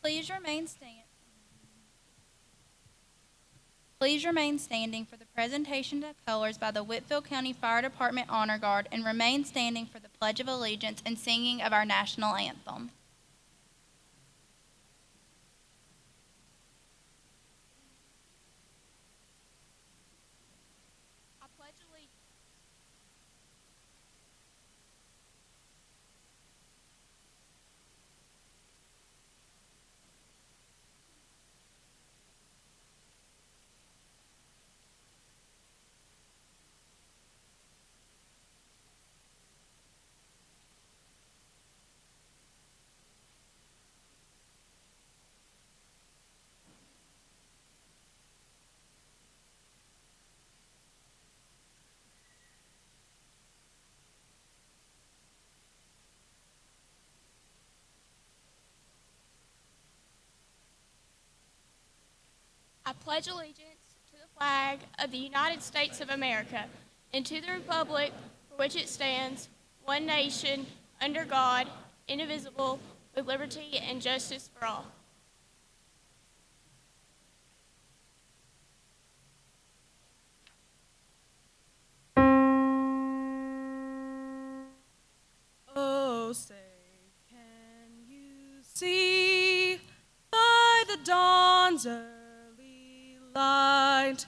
Please remain stand. Please remain standing for the presentation of colors by the Whitfield County Fire Department Honor Guard and remain standing for the Pledge of Allegiance and singing of our national anthem. I pledge allegiance. I pledge allegiance to the flag of the United States of America and to the republic for which it stands, one nation, under God, indivisible, with liberty and justice for all. Oh, say, can you see by the dawn's early light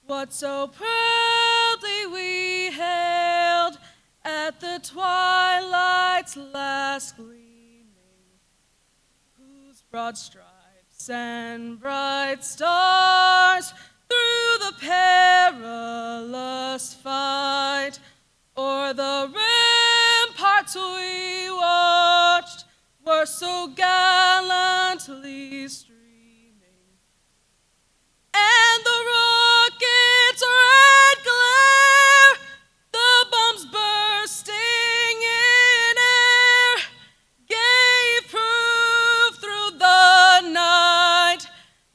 what so proudly we hailed at the twilight's last gleaming, whose broad stripes and bright stars through the perilous fight o'er the ramparts we watched were so gallantly streaming, and the rocket's red glare, the bombs bursting in air, gave proof through the night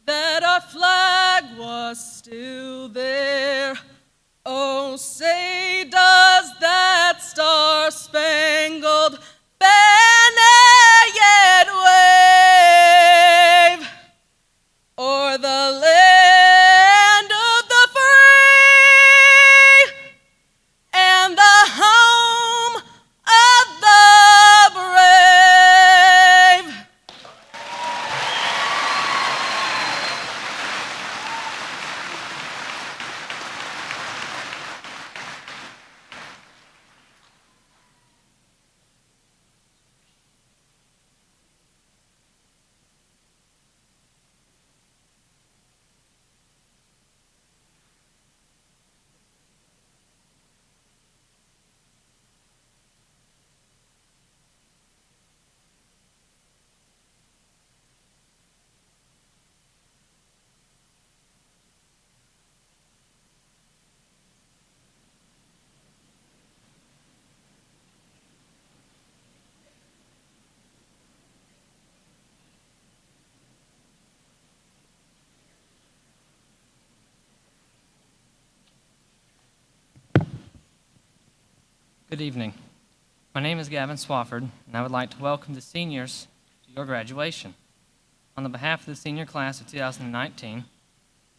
that our flag was still there. Oh, say does that star-spangled banner yet wave o'er the land of the free and the home of the brave? Good evening. My name is Gavin Swafford, and I would like to welcome the seniors to your graduation. On the behalf of the senior class of 2019,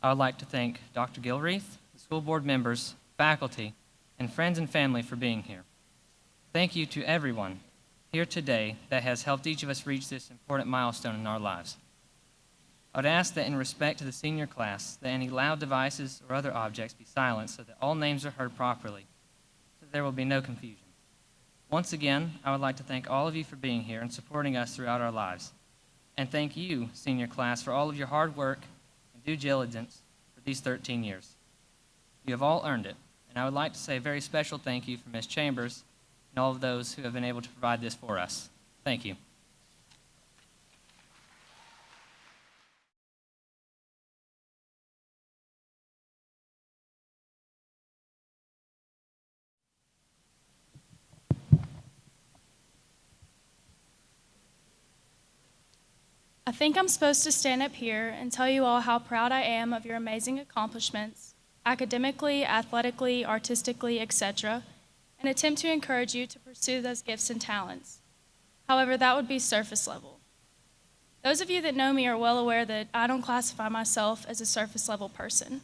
I would like to thank Dr. Gilreath, the school board members, faculty, and friends and family for being here. Thank you to everyone here today that has helped each of us reach this important milestone in our lives. I would ask that in respect to the senior class, that any loud devices or other objects be silenced so that all names are heard properly, so there will be no confusion. Once again, I would like to thank all of you for being here and supporting us throughout our lives. And thank you, senior class, for all of your hard work and due diligence for these 13 years. You have all earned it, and I would like to say a very special thank you for Ms. Chambers and all of those who have been able to provide this for us. Thank you. I think I'm supposed to stand up here and tell you all how proud I am of your amazing accomplishments, academically, athletically, artistically, etc., and attempt to encourage you to pursue those gifts and talents. However, that would be surface level. Those of you that know me are well aware that I don't classify myself as a surface-level person.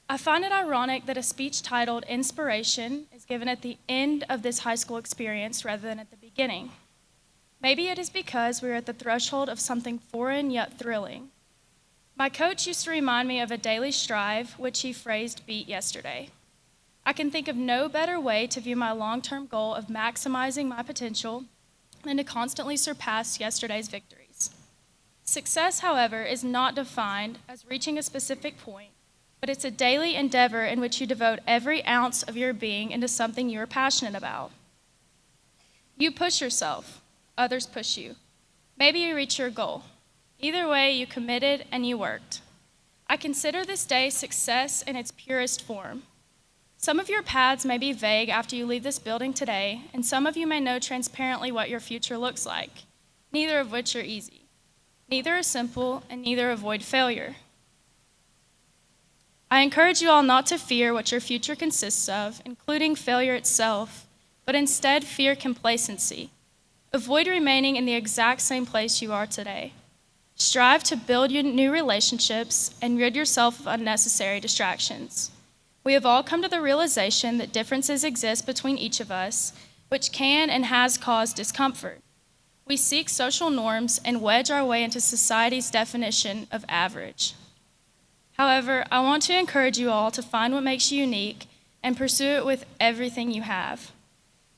I find it ironic that a speech titled Inspiration is given at the end of this high school experience rather than at the beginning. Maybe it is because we are at the threshold of something foreign yet thrilling. My coach used to remind me of a daily strive, which he phrased beat yesterday. I can think of no better way to view my long-term goal of maximizing my potential than to constantly surpass yesterday's victories. Success, however, is not defined as reaching a specific point, but it's a daily endeavor in which you devote every ounce of your being into something you are passionate about. You push yourself, others push you. Maybe you reach your goal. Either way, you committed and you worked. I consider this day success in its purest form. Some of your paths may be vague after you leave this building today, and some of you may know transparently what your future looks like, neither of which are easy. Neither are simple, and neither avoid failure. I encourage you all not to fear what your future consists of, including failure itself, but instead fear complacency. Avoid remaining in the exact same place you are today. Strive to build new relationships and rid yourself of unnecessary distractions. We have all come to the realization that differences exist between each of us, which can and has caused discomfort. We seek social norms and wedge our way into society's definition of average. However, I want to encourage you all to find what makes you unique and pursue it with everything you have.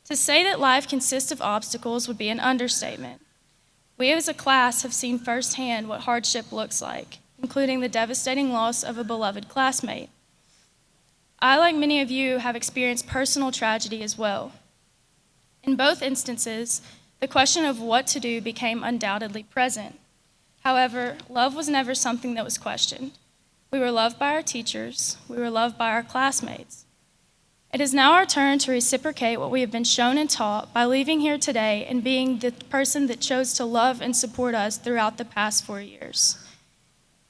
To say that life consists of obstacles would be an understatement. We as a class have seen firsthand what hardship looks like, including the devastating loss of a beloved classmate. I, like many of you, have experienced personal tragedy as well. In both instances, the question of what to do became undoubtedly present. However, love was never something that was questioned. We were loved by our teachers. We were loved by our classmates. It is now our turn to reciprocate what we have been shown and taught by leaving here today and being the person that chose to love and support us throughout the past 4 years.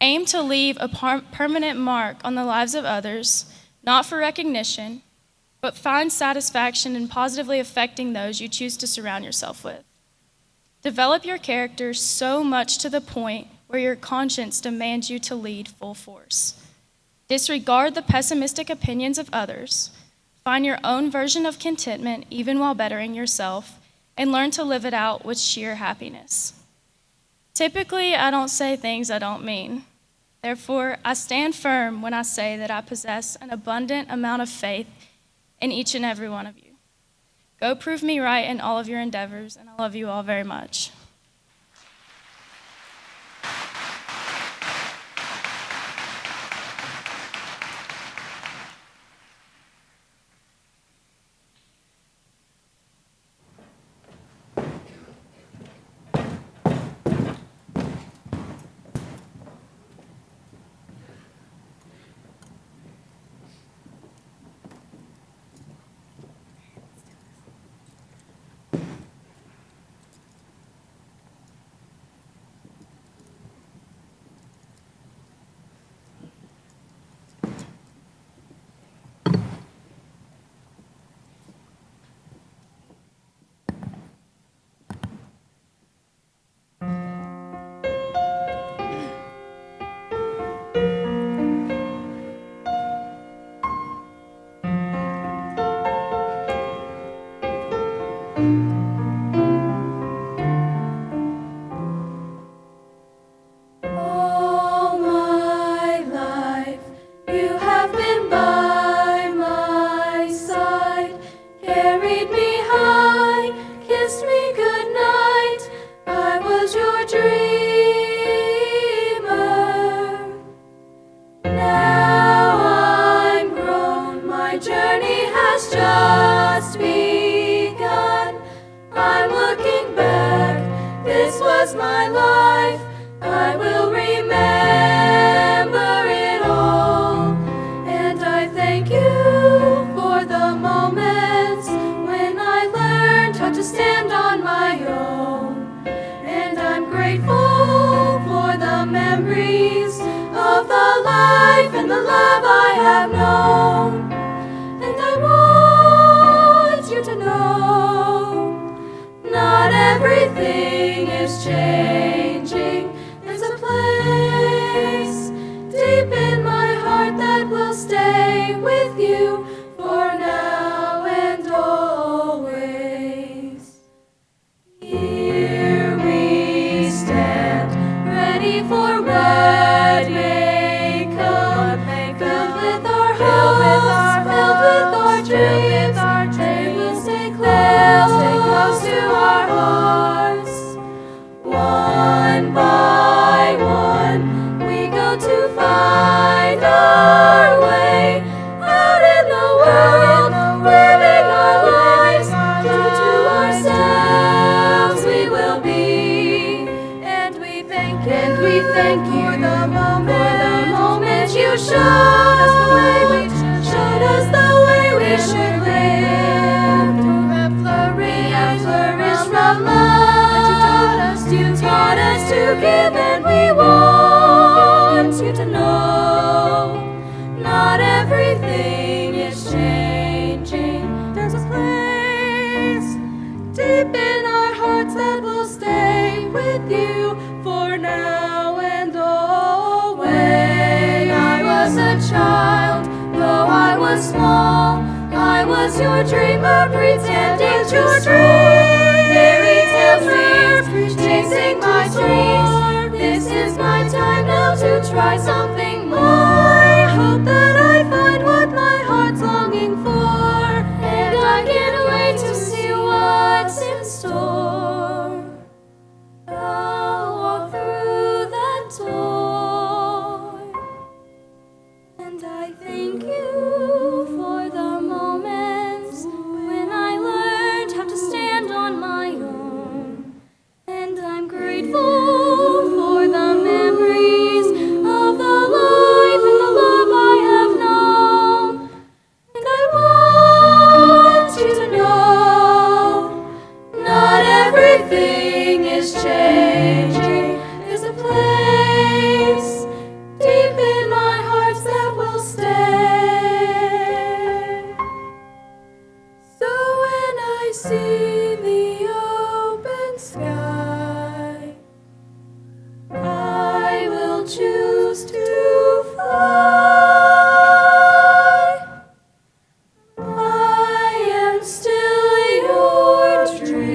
Aim to leave a permanent mark on the lives of others, not for recognition, but find satisfaction in positively affecting those you choose to surround yourself with. Develop your character so much to the point where your conscience demands you to lead full force. Disregard the pessimistic opinions of others. Find your own version of contentment even while bettering yourself, and learn to live it out with sheer happiness. Typically, I don't say things I don't mean. Therefore, I stand firm when I say that I possess an abundant amount of faith in each and every one of you. Go prove me right in all of your endeavors, and I love you all very much. Everything is changing. thank you for the moment you showed us the way we should live. We have flourished from love. You taught us to give, and we want you to know not everything is changing. There's a place deep in our hearts that will stay with you for now and always. When I was a child, though I was small, I was your dreamer, pretending to dream fairy tale dreams, chasing my dreams. This is my time now to try something more. I hope that I find what my heart's longing for, and I can't wait to see what's in store. I'll walk through that door, and I thank you for the moments when I learned how to stand on my own. And I'm grateful for the memories of the life and the love I have known. And I want you to know not everything is changing. There's a place deep in my heart that will stay. So when I see the open sky, I will choose to fly. I am still your dreamer.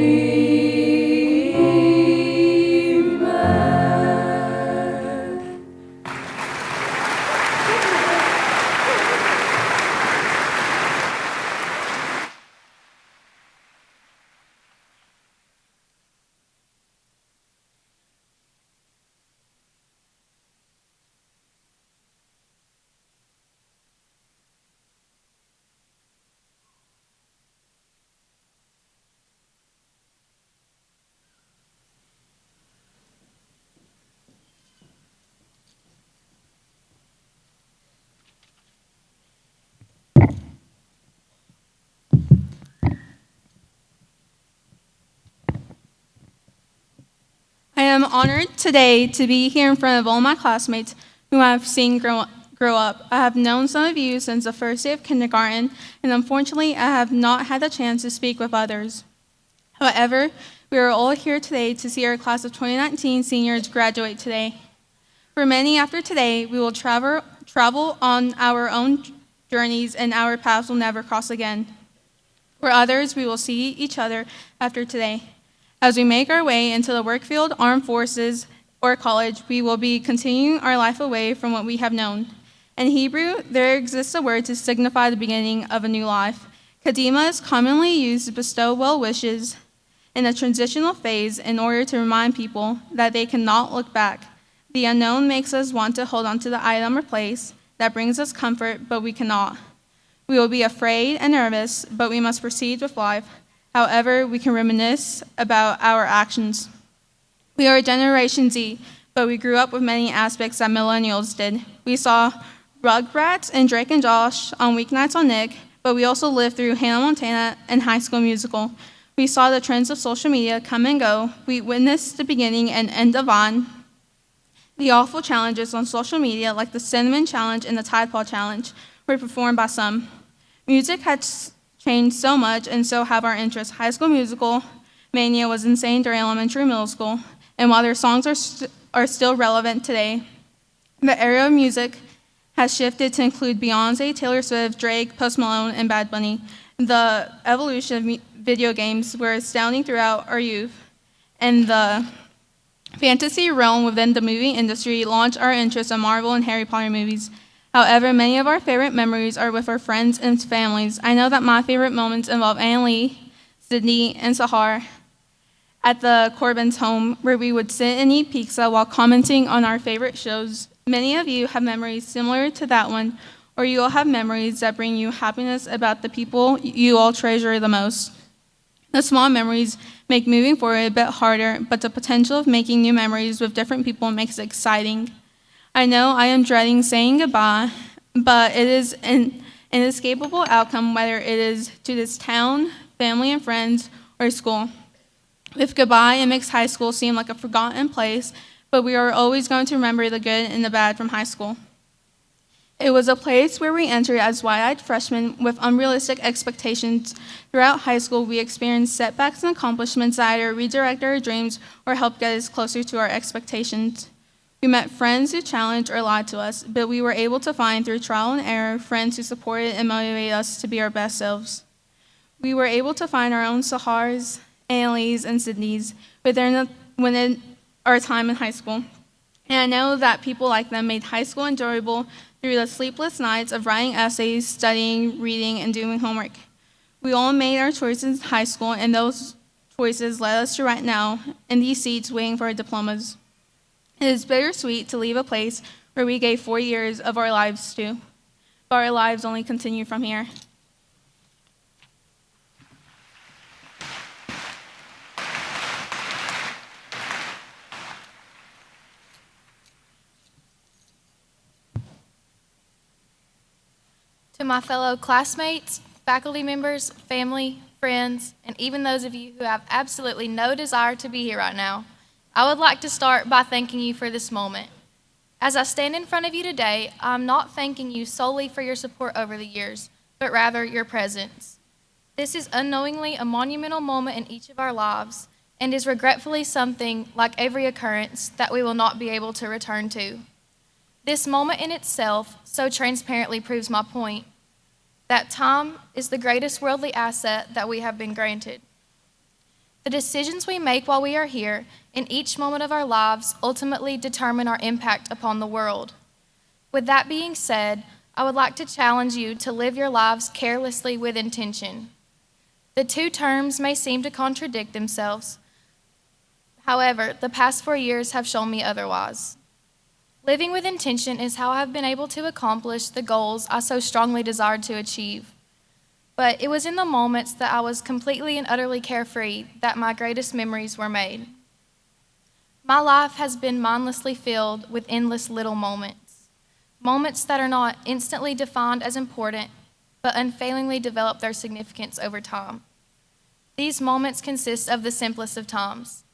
I am honored today to be here in front of all my classmates who I've seen grow up. I have known some of you since the first day of kindergarten, and unfortunately, I have not had the chance to speak with others. However, we are all here today to see our class of 2019 seniors graduate today. For many after today, we will travel on our own journeys, and our paths will never cross again. For others, we will see each other after today. As we make our way into the work field, armed forces, or college, we will be continuing our life away from what we have known. In Hebrew, there exists a word to signify the beginning of a new life. Kadima is commonly used to bestow well wishes in a transitional phase in order to remind people that they cannot look back. The unknown makes us want to hold on to the item or place that brings us comfort, but we cannot. We will be afraid and nervous, but we must proceed with life. However, we can reminisce about our actions. We are Generation Z, but we grew up with many aspects that millennials did. We saw Rugrats and Drake and Josh on weeknights on Nick, but we also lived through Hannah Montana and High School Musical. We saw the trends of social media come and go. We witnessed the beginning and end of Vine, the awful challenges on social media like the Cinnamon Challenge and the Tide Pod Challenge were performed by some. Music has changed so much, and so have our interests. High School Musical mania was insane during elementary and middle school, and while their songs are still relevant today, the era of music has shifted to include Beyonce, Taylor Swift, Drake, Post Malone, and Bad Bunny. The evolution of video games were astounding throughout our youth, and the fantasy realm within the movie industry launched our interest in Marvel and Harry Potter movies. However, many of our favorite memories are with our friends and families. I know that my favorite moments involve Ann Lee, Sydney, and Sahar at the Corbin's home, where we would sit and eat pizza while commenting on our favorite shows. Many of you have memories similar to that one, or you all have memories that bring you happiness about the people you all treasure the most. The small memories make moving forward a bit harder, but the potential of making new memories with different people makes it exciting. I know I am dreading saying goodbye, but it is an inescapable outcome, whether it is to this town, family and friends, or school. With goodbye, it makes high school seem like a forgotten place, but we are always going to remember the good and the bad from high school. It was a place where we entered as wide-eyed freshmen with unrealistic expectations. Throughout high school, we experienced setbacks and accomplishments that either redirected our dreams or helped get us closer to our expectations. We met friends who challenged or lied to us, but we were able to find, through trial and error, friends who supported and motivated us to be our best selves. We were able to find our own Sahars, Annalees, and Sydneys within our time in high school. And I know that people like them made high school enjoyable through the sleepless nights of writing essays, studying, reading, and doing homework. We all made our choices in high school, and those choices led us to right now in these seats waiting for our diplomas. It is bittersweet to leave a place where we gave 4 years of our lives to, but our lives only continue from here. To my fellow classmates, faculty members, family, friends, and even those of you who have absolutely no desire to be here right now, I would like to start by thanking you for this moment. As I stand in front of you today, I'm not thanking you solely for your support over the years, but rather your presence. This is unknowingly a monumental moment in each of our lives, and is regretfully something, like every occurrence, that we will not be able to return to. This moment in itself so transparently proves my point, that time is the greatest worldly asset that we have been granted. The decisions we make while we are here, in each moment of our lives, ultimately determine our impact upon the world. With that being said, I would like to challenge you to live your lives carelessly with intention. The two terms may seem to contradict themselves. However, the past 4 years have shown me otherwise. Living with intention is how I have been able to accomplish the goals I so strongly desired to achieve. But it was in the moments that I was completely and utterly carefree that my greatest memories were made. My life has been mindlessly filled with endless little moments. Moments that are not instantly defined as important, but unfailingly develop their significance over time. These moments consist of the simplest of times: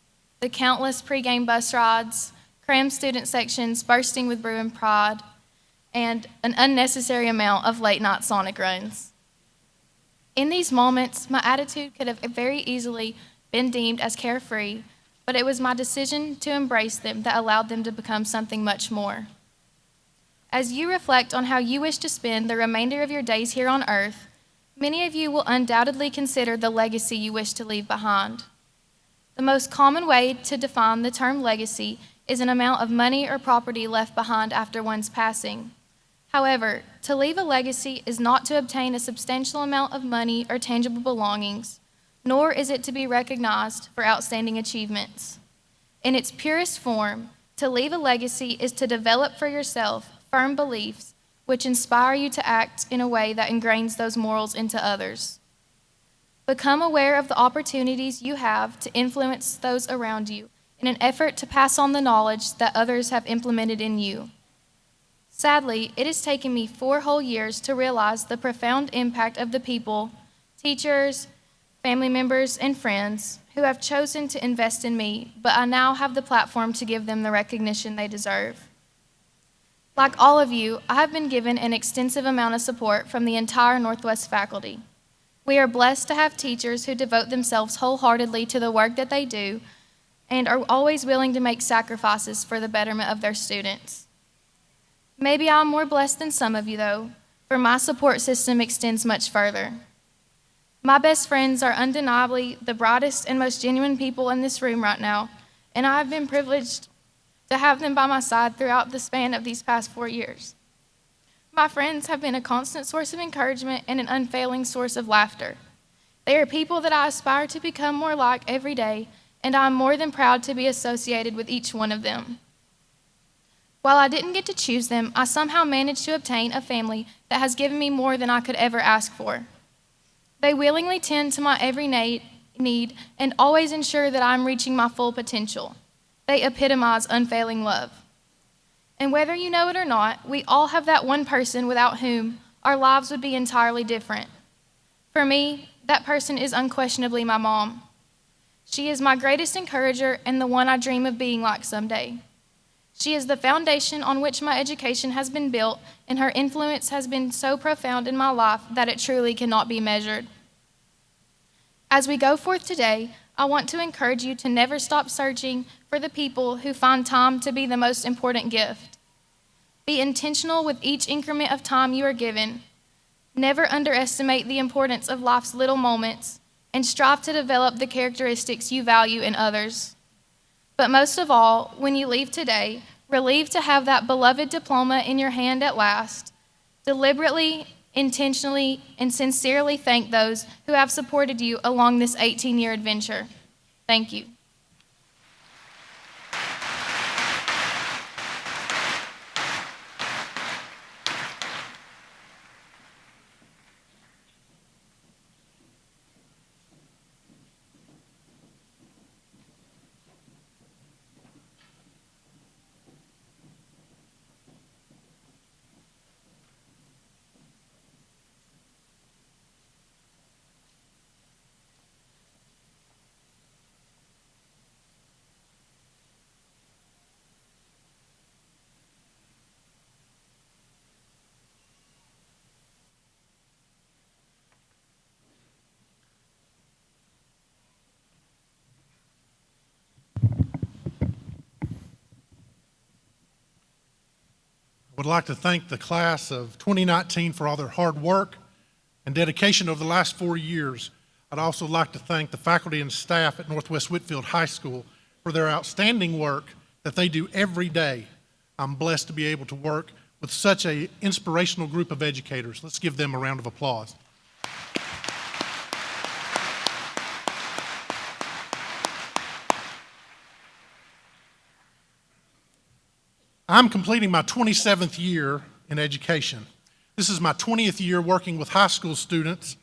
the countless pregame bus rides, crammed student sections bursting with brew and pride, and an unnecessary amount of late-night Sonic runs. In these moments, my attitude could have very easily been deemed as carefree, but it was my decision to embrace them that allowed them to become something much more. As you reflect on how you wish to spend the remainder of your days here on earth, many of you will undoubtedly consider the legacy you wish to leave behind. The most common way to define the term legacy is an amount of money or property left behind after one's passing. However, to leave a legacy is not to obtain a substantial amount of money or tangible belongings, nor is it to be recognized for outstanding achievements. In its purest form, to leave a legacy is to develop for yourself firm beliefs which inspire you to act in a way that ingrains those morals into others. Become aware of the opportunities you have to influence those around you in an effort to pass on the knowledge that others have implemented in you. Sadly, it has taken me 4 whole years to realize the profound impact of the people, teachers, family members, and friends who have chosen to invest in me, but I now have the platform to give them the recognition they deserve. Like all of you, I have been given an extensive amount of support from the entire Northwest faculty. We are blessed to have teachers who devote themselves wholeheartedly to the work that they do and are always willing to make sacrifices for the betterment of their students. Maybe I'm more blessed than some of you, though, for my support system extends much further. My best friends are undeniably the brightest and most genuine people in this room right now, and I have been privileged to have them by my side throughout the span of these past 4 years. My friends have been a constant source of encouragement and an unfailing source of laughter. They are people that I aspire to become more like every day, and I am more than proud to be associated with each one of them. While I didn't get to choose them, I somehow managed to obtain a family that has given me more than I could ever ask for. They willingly tend to my every need, and always ensure that I'm reaching my full potential. They epitomize unfailing love. And whether you know it or not, we all have that one person without whom our lives would be entirely different. For me, that person is unquestionably my mom. She is my greatest encourager and the one I dream of being like someday. She is the foundation on which my education has been built, and her influence has been so profound in my life that it truly cannot be measured. As we go forth today, I want to encourage you to never stop searching for the people who find time to be the most important gift. Be intentional with each increment of time you are given. Never underestimate the importance of life's little moments, and strive to develop the characteristics you value in others. But most of all, when you leave today, relieved to have that beloved diploma in your hand at last, deliberately, intentionally, and sincerely thank those who have supported you along this 18-year adventure. Thank you. I would like to thank the class of 2019 for all their hard work and dedication over the last 4 years. I'd also like to thank the faculty and staff at Northwest Whitfield High School for their outstanding work that they do every day. I'm blessed to be able to work with such an inspirational group of educators. Let's give them a round of applause. I'm completing my 27th year in education. This is my 20th year working with high school students,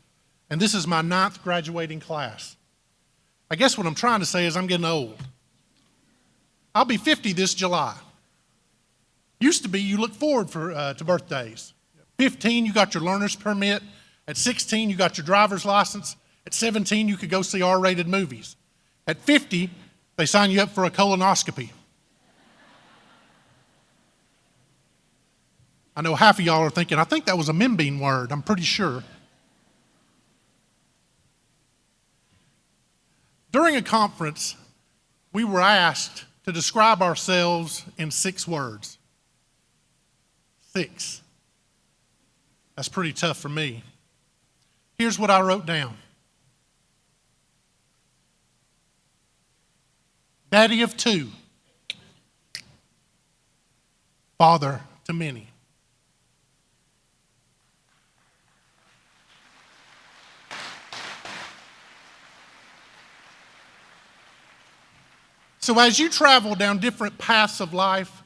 and this is my 9th graduating class. I guess what I'm trying to say is I'm getting old. I'll be 50 this July. Used to be you look forward to birthdays. At 15, you got your learner's permit. At 16, you got your driver's license. At 17, you could go see R-rated movies. At 50, they sign you up for a colonoscopy. I know half of y'all are thinking, I think that was a Membean word. I'm pretty sure. During a conference, we were asked to describe ourselves in 6 words. 6. That's pretty tough for me. Here's what I wrote down. Daddy of 2. Father to many. So as you travel down different paths of life,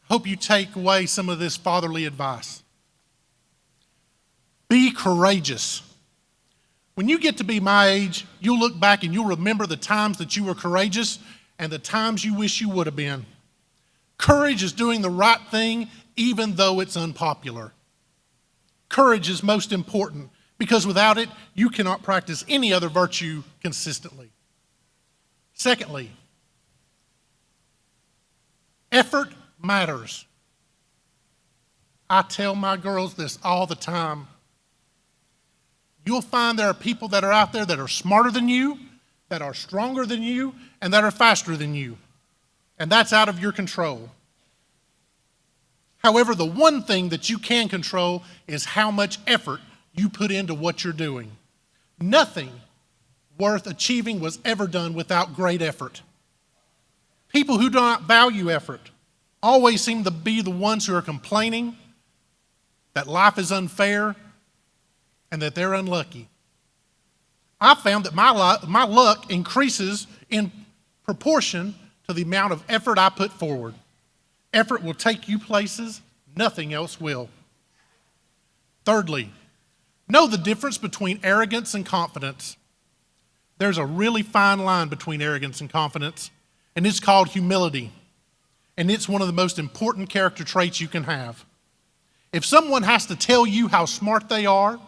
hope you take away some of this fatherly advice. Be courageous. When you get to be my age, you'll look back and you'll remember the times that you were courageous and the times you wish you would have been. Courage is doing the right thing even though it's unpopular. Courage is most important because without it, you cannot practice any other virtue consistently. Secondly, effort matters. I tell my girls this all the time. You'll find there are people that are out there that are smarter than you, that are stronger than you, and that are faster than you. And that's out of your control. However, the one thing that you can control is how much effort you put into what you're doing. Nothing worth achieving was ever done without great effort. People who do not value effort always seem to be the ones who are complaining that life is unfair and that they're unlucky. I found that my luck increases in proportion to the amount of effort I put forward. Effort will take you places nothing else will. Thirdly, know the difference between arrogance and confidence. There's a really fine line between arrogance and confidence, and it's called humility. And it's one of the most important character traits you can have. If someone has to tell you how smart they are,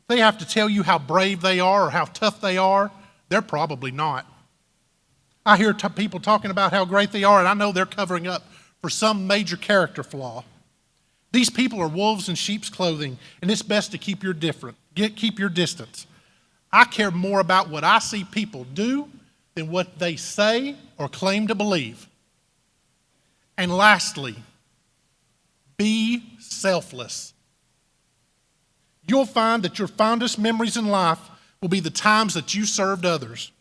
they have to tell you how brave they are or how tough they are, they're probably not. I hear people talking about how great they are, and I know they're covering up for some major character flaw. These people are wolves in sheep's clothing, and it's best to keep your distance. I care more about what I see people do than what they say or claim to believe. And lastly, be selfless. You'll find that your fondest memories in life will be the times that you served others.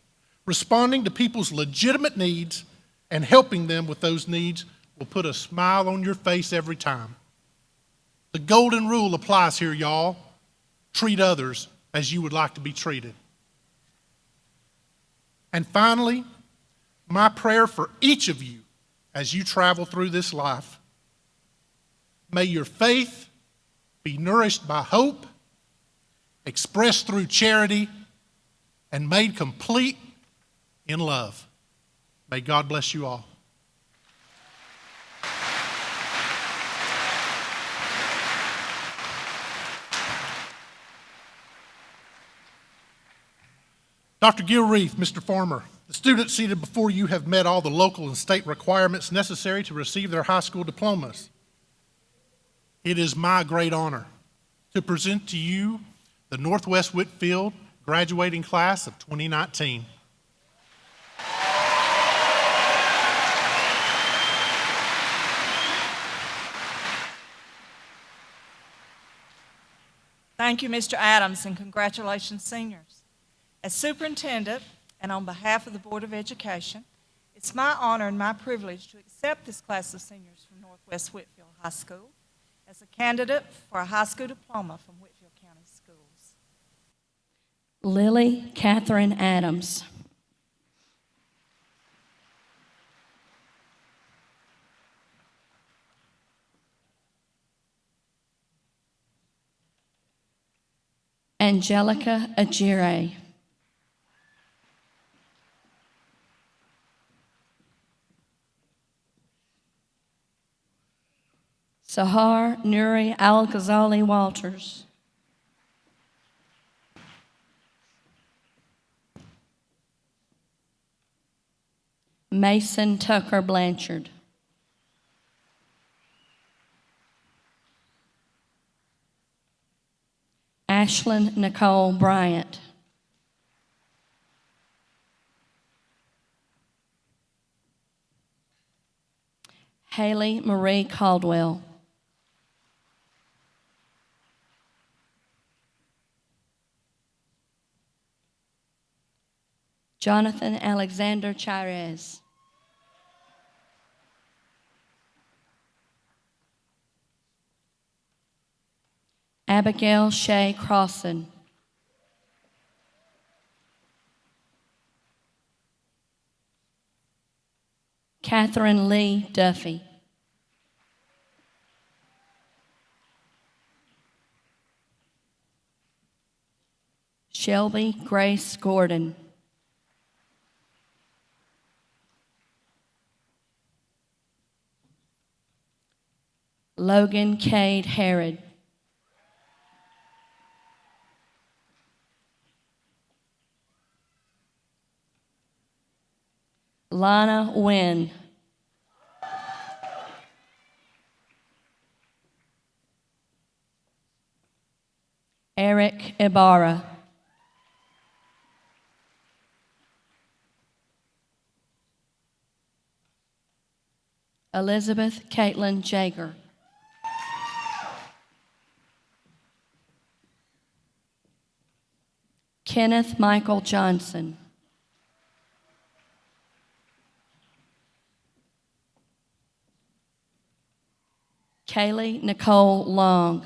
Responding to people's legitimate needs and helping them with those needs will put a smile on your face every time. The golden rule applies here, y'all. Treat others as you would like to be treated. And finally, my prayer for each of you as you travel through this life, may your faith be nourished by hope, expressed through charity, and made complete in love. May God bless you all. Dr. Gilreath, Mr. Farmer, the students seated before you have met all the local and state requirements necessary to receive their high school diplomas. It is my great honor to present to you the Northwest Whitfield graduating class of 2019. Thank you, Mr. Adams, and congratulations, seniors. As superintendent and on behalf of the Board of Education, it's my honor and my privilege to accept this class of seniors from Northwest Whitfield High School as a candidate for a high school diploma from Whitfield County Schools. Lily Catherine Adams. Angelica Ajire. Sahar Nuri Al-Ghazali Walters. Mason Tucker Blanchard. Ashlyn Nicole Bryant. Haley Marie Caldwell. Jonathan Alexander Chairez. Abigail Shea Crossan. Catherine Lee Duffy. Shelby Grace Gordon. Logan Cade Herod. Lana Wynn. Eric Ibarra. Elizabeth Caitlin Jager. Kenneth Michael Johnson. Kaylee Nicole Long.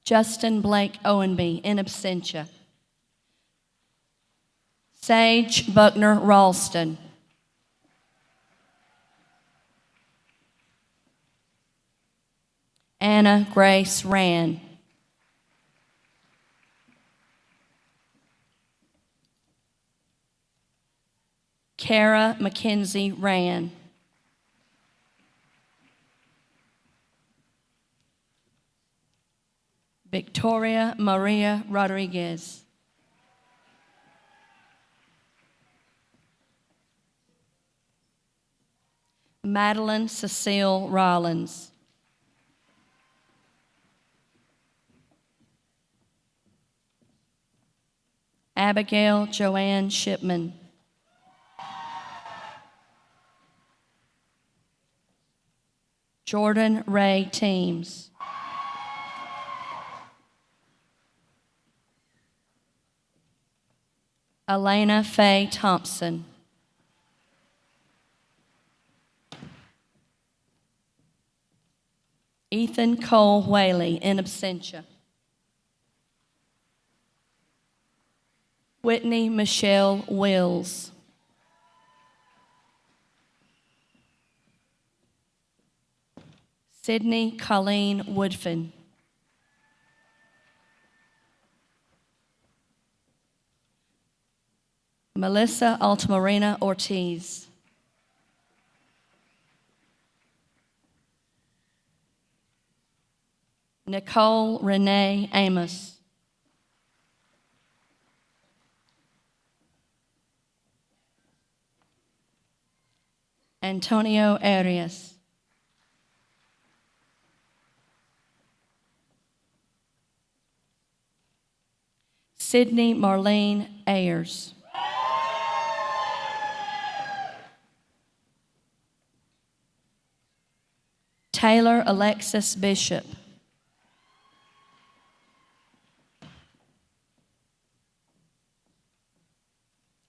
Justin Blake Owenby, in absentia. Sage Buckner Ralston. Hannah Grace Rand. Kara Mackenzie Rand. Victoria Maria Rodriguez. Madeline Cecile Rollins. Abigail Joanne Shipman. Jordan Ray Teams. Elena Faye Thompson. Ethan Cole Whaley, in absentia. Whitney Michelle Wills. Sydney Colleen Woodfin. Melissa Altamarina Ortiz. Nicole Renee Amos. Antonio Arias. Sydney Marlene Ayers. Taylor Alexis Bishop.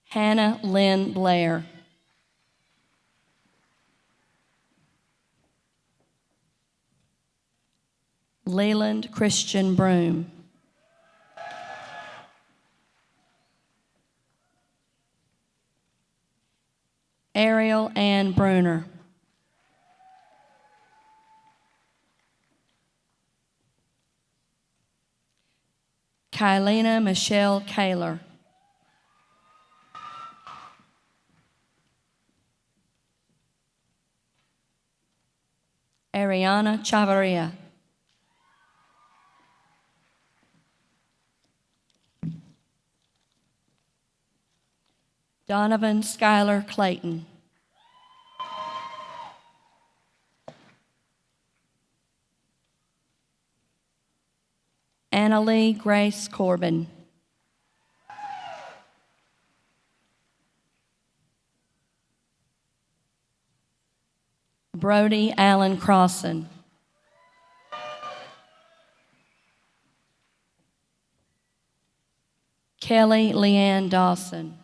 Hannah Lynn Blair. Leland Christian Broom. Ariel Ann Bruner. Kylena Michelle Kaler. Ariana Chavarria. Donovan Schuyler Clayton. Annalie Grace Corbin. Brody Allen Crossan. Kelly Leanne Dawson.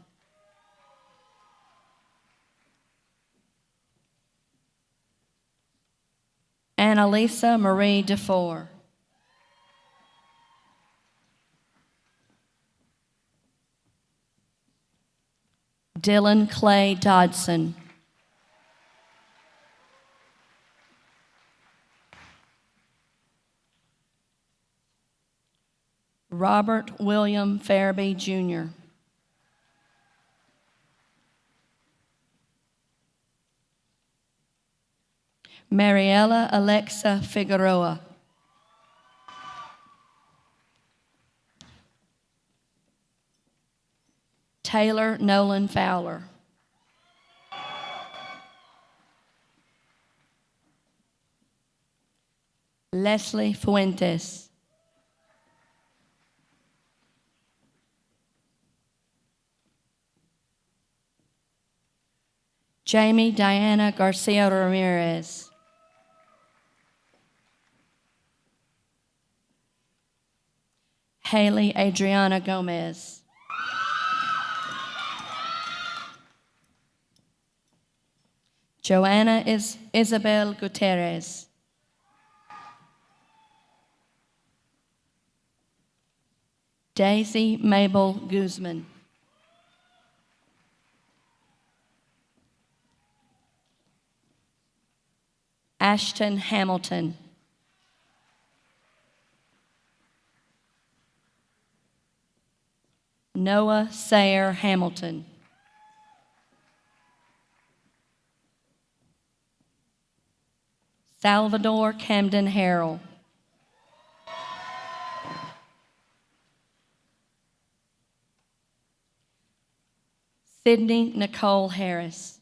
Annalisa Marie DeFore. Dylan Clay Dodson. Robert William Farabee Jr. Mariella Alexa Figueroa. Taylor Nolan Fowler. Leslie Fuentes. Jamie Diana Garcia Ramirez. Haley Adriana Gomez. Joanna Isabel Gutierrez. Daisy Mabel Guzman. Ashton Hamilton. Noah Sayer Hamilton. Salvador Camden Harrell. Sydney Nicole Harris.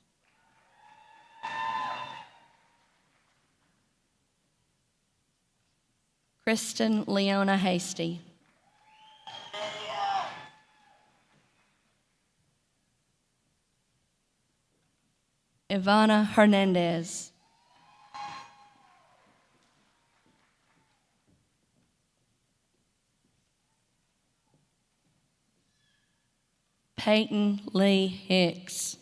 Kristen Leona Hasty. Ivana Hernandez. Peyton Lee Hicks.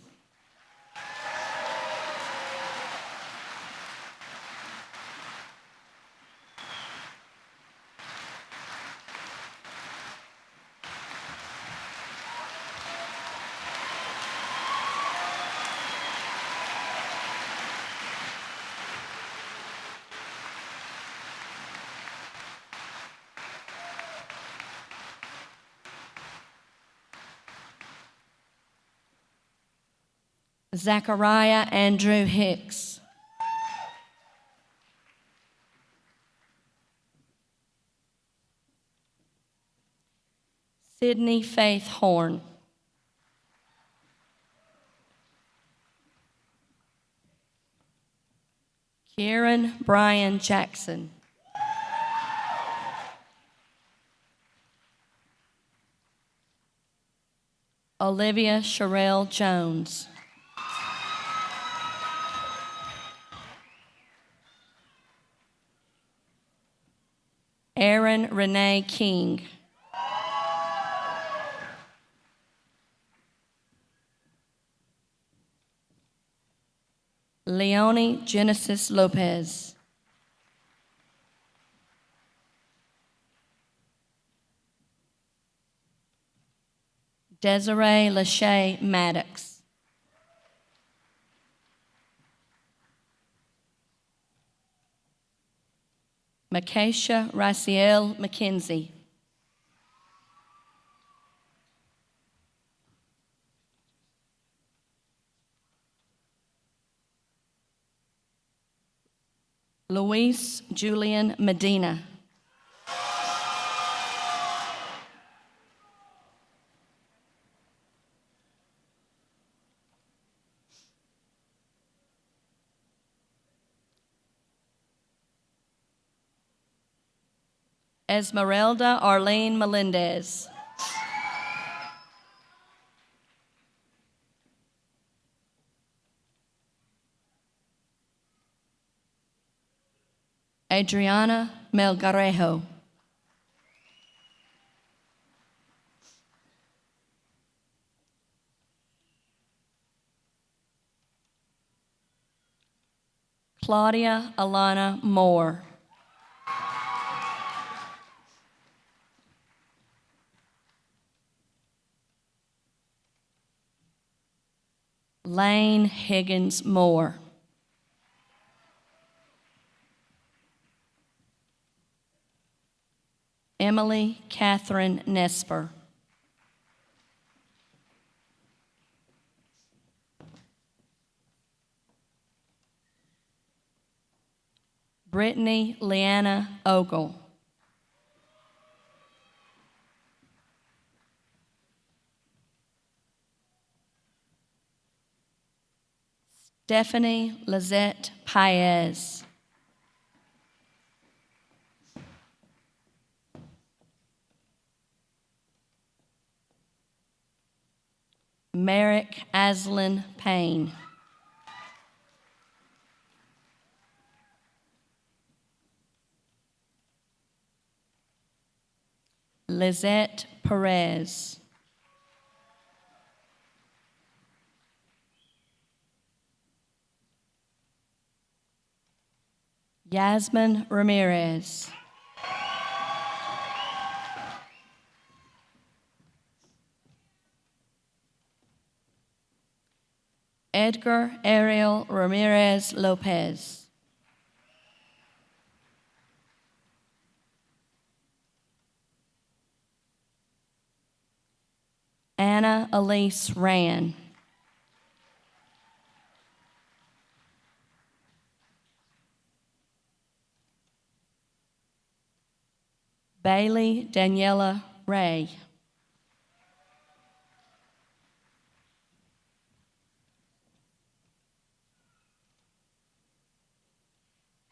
Zachariah Andrew Hicks. Sydney Faith Horn. Kieran Brian Jackson. Olivia Sherelle Jones. Aaron Renee King. Leonie Genesis Lopez. Desiree Lachey Maddox. Makesha Raciel McKenzie. Luis Julian Medina. Esmeralda Arlene Melendez. Adriana Melgarejo. Claudia Alana Moore. Lane Higgins Moore. Emily Catherine Nesper. Brittany Leanna Ogle. Stephanie Lizette Paez. Merrick Aslan Payne. Lizette Perez. Yasmin Ramirez. Edgar Ariel Ramirez Lopez. Anna Elise Rand. Bailey Daniela Ray.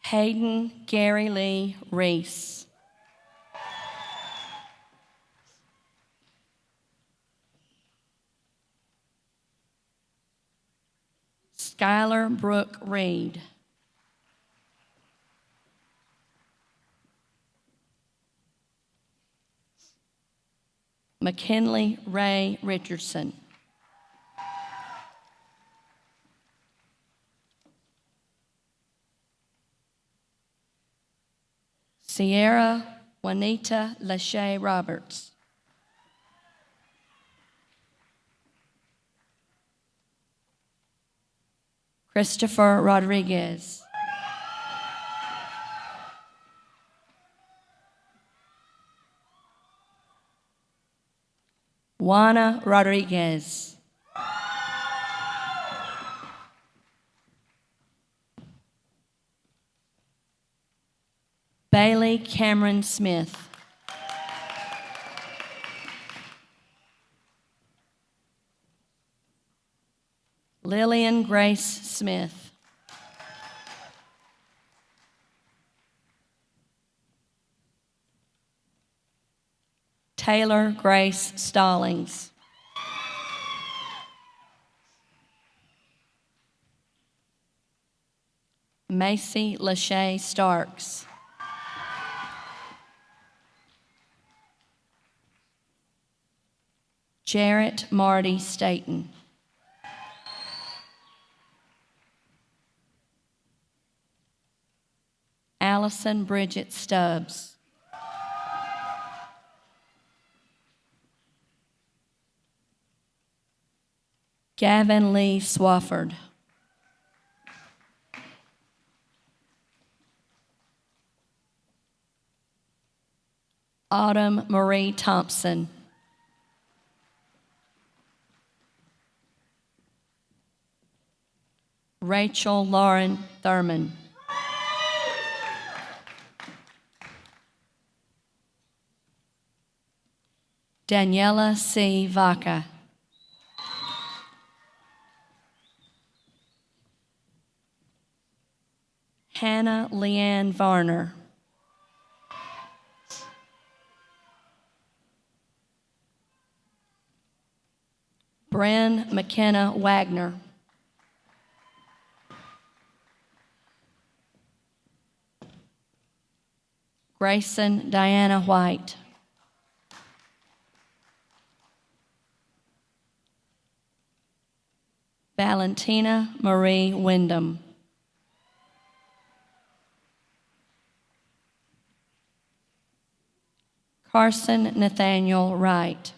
Hayden Gary Lee Reese. Skylar Brooke Reed. McKinley Ray Richardson. Sierra Juanita Lachey Roberts. Christopher Rodriguez. Juana Rodriguez. Bailey Cameron Smith. Lillian Grace Smith. Taylor Grace Stallings. Macy Lachey Starks. Jarrett Marty Staten. Allison Bridget Stubbs. Gavin Lee Swafford. Autumn Marie Thompson. Rachel Lauren Thurman. Daniela C. Vaca. Hannah Leanne Varner. Bren McKenna Wagner. Grayson Diana White. Valentina Marie Wyndham. Carson Nathaniel Wright.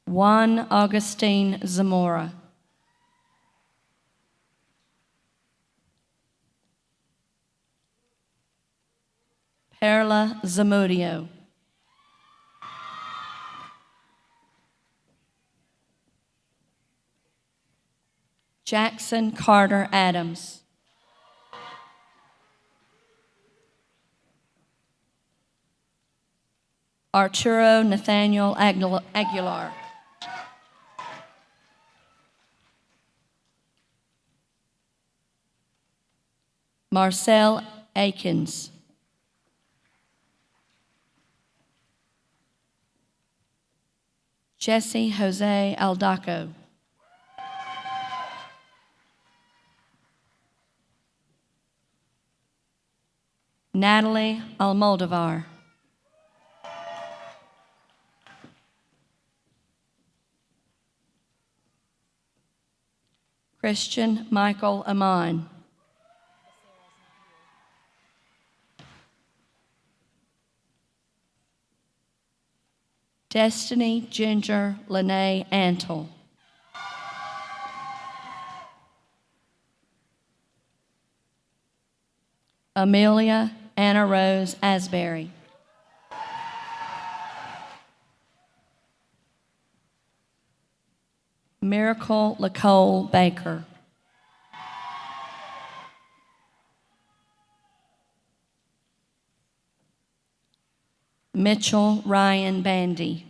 Juan Augustine Zamora. Perla Zamudio. Jackson Carter Adams. Arturo Nathaniel Aguilar. Marcel Akins. Jesse Jose Aldaco. Natalie Almoldovar. Christian Michael Amon. Destiny Ginger Lene Antle. Amelia Anna Rose Asbury. Miracle Nicole Baker. Mitchell Ryan Bandy.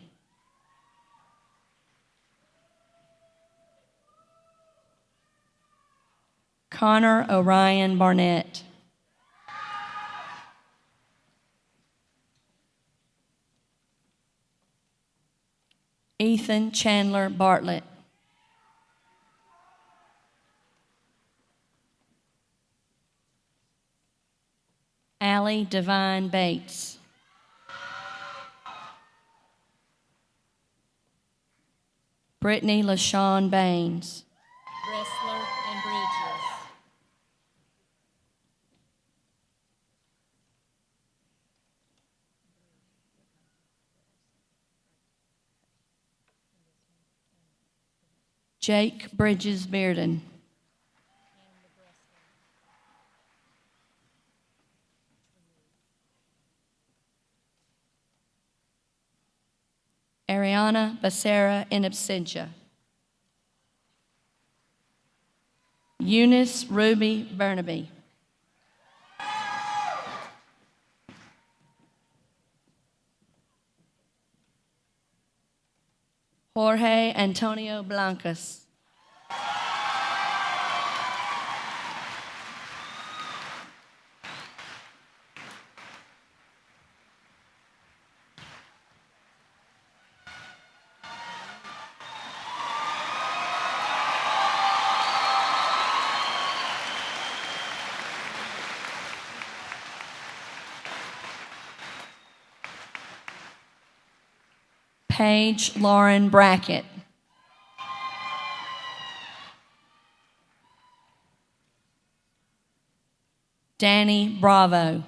Connor Orion Barnett. Ethan Chandler Bartlett. Allie Devine Bates. Brittany LaShawn Baines. Wrestler and Bridges. Jake Bridges Bearden. Ariana Becerra in absentia. Eunice Ruby Burnaby. Jorge Antonio Blancas. Paige Lauren Brackett. Danny Bravo.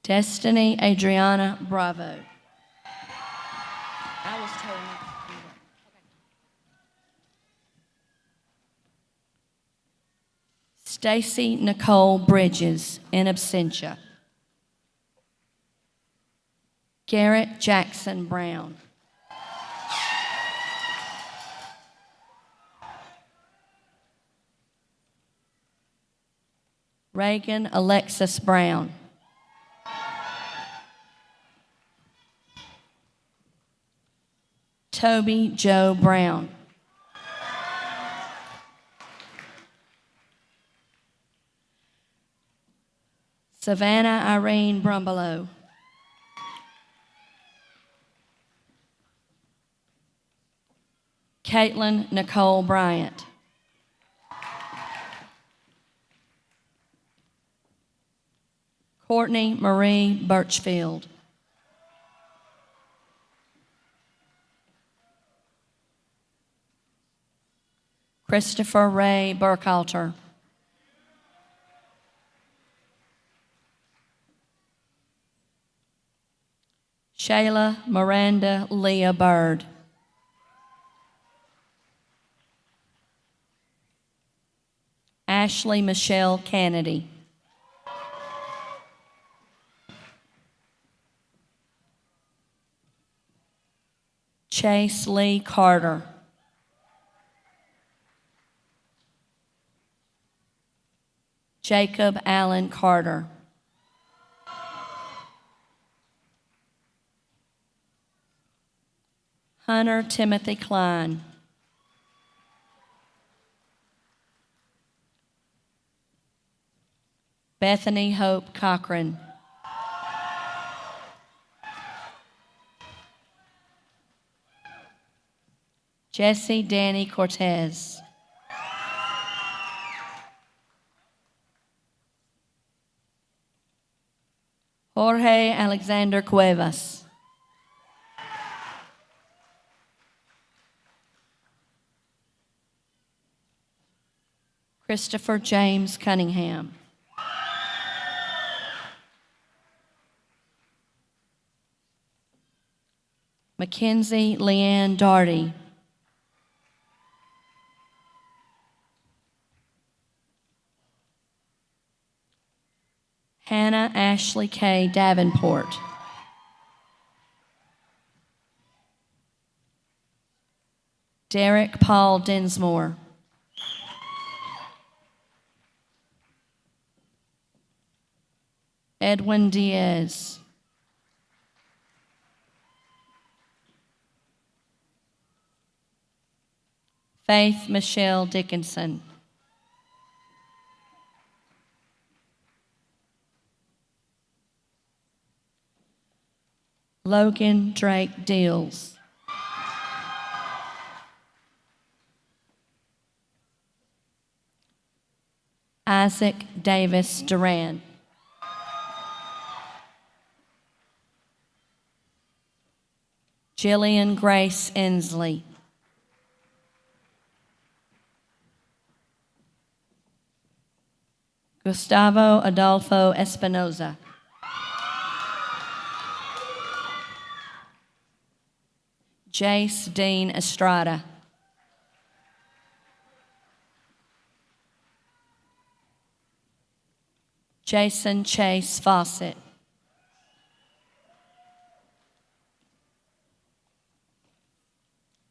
Destiny Adriana Bravo. I was told not to do that. Stacy Nicole Bridges in absentia. Garrett Jackson Brown. Reagan Alexis Brown. Toby Joe Brown. Savannah Irene Brumbelow. Caitlin Nicole Bryant. Courtney Marie Birchfield. Christopher Ray Burkhalter. Shayla Miranda Leah Bird. Ashley Michelle Kennedy. Chase Lee Carter. Jacob Allen Carter. Hunter Timothy Klein. Bethany Hope Cochran. Jesse Danny Cortez. Jorge Alexander Cuevas. Christopher James Cunningham. Mackenzie Leanne Darty. Hannah Ashley K. Davenport. Derek Paul Dinsmore. Edwin Diaz. Faith Michelle Dickinson. Logan Drake Deals. Isaac Davis Duran. Jillian Grace Inslee. Gustavo Adolfo Espinoza. Jace Dean Estrada. Jason Chase Fawcett.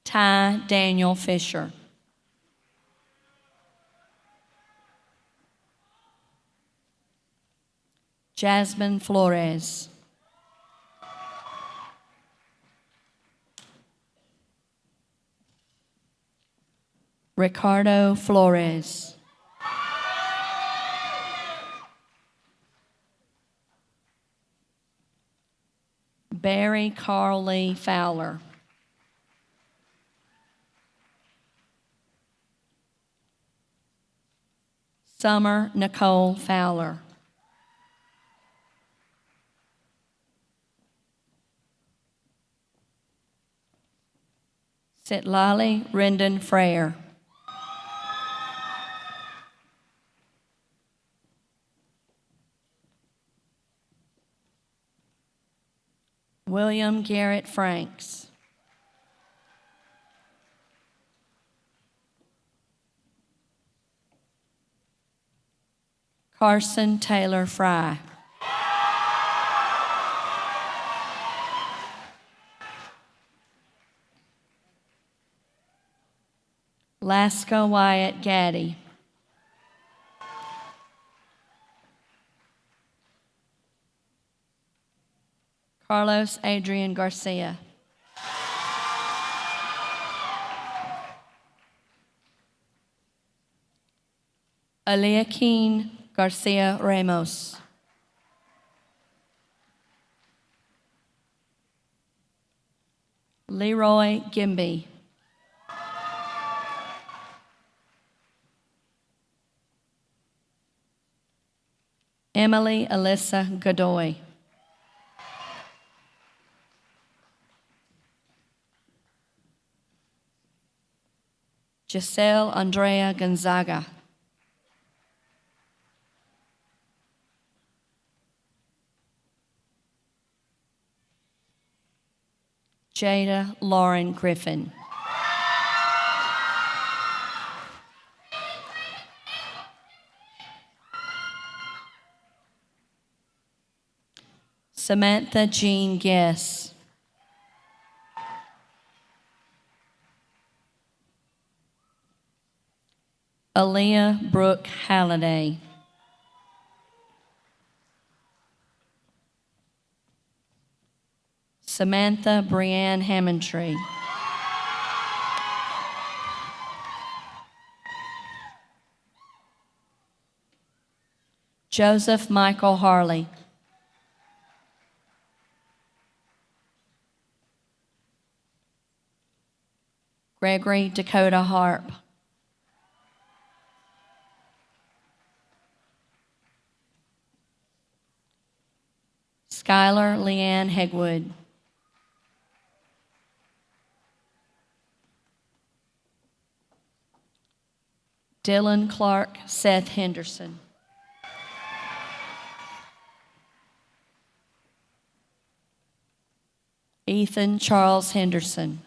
Ty Daniel Fisher. Jasmine Flores. Ricardo Flores. Barry Carl Lee Fowler. Summer Nicole Fowler. Sitlali Rendon Frere. William Garrett Franks. Carson Taylor Fry. Laska Wyatt Gaddy. Carlos Adrian Garcia. Eliaquin Garcia Ramos. Leroy Gimby. Emily Alyssa Godoy. Giselle Andrea Gonzaga. Jada Lauren Griffin. Samantha Jean Guess. Aaliyah Brooke Halliday. Samantha Brianne Hammondtree. Joseph Michael Harley. Gregory Dakota Harp. Skylar Leanne Hegwood. Dylan Clark Seth Henderson. Ethan Charles Henderson.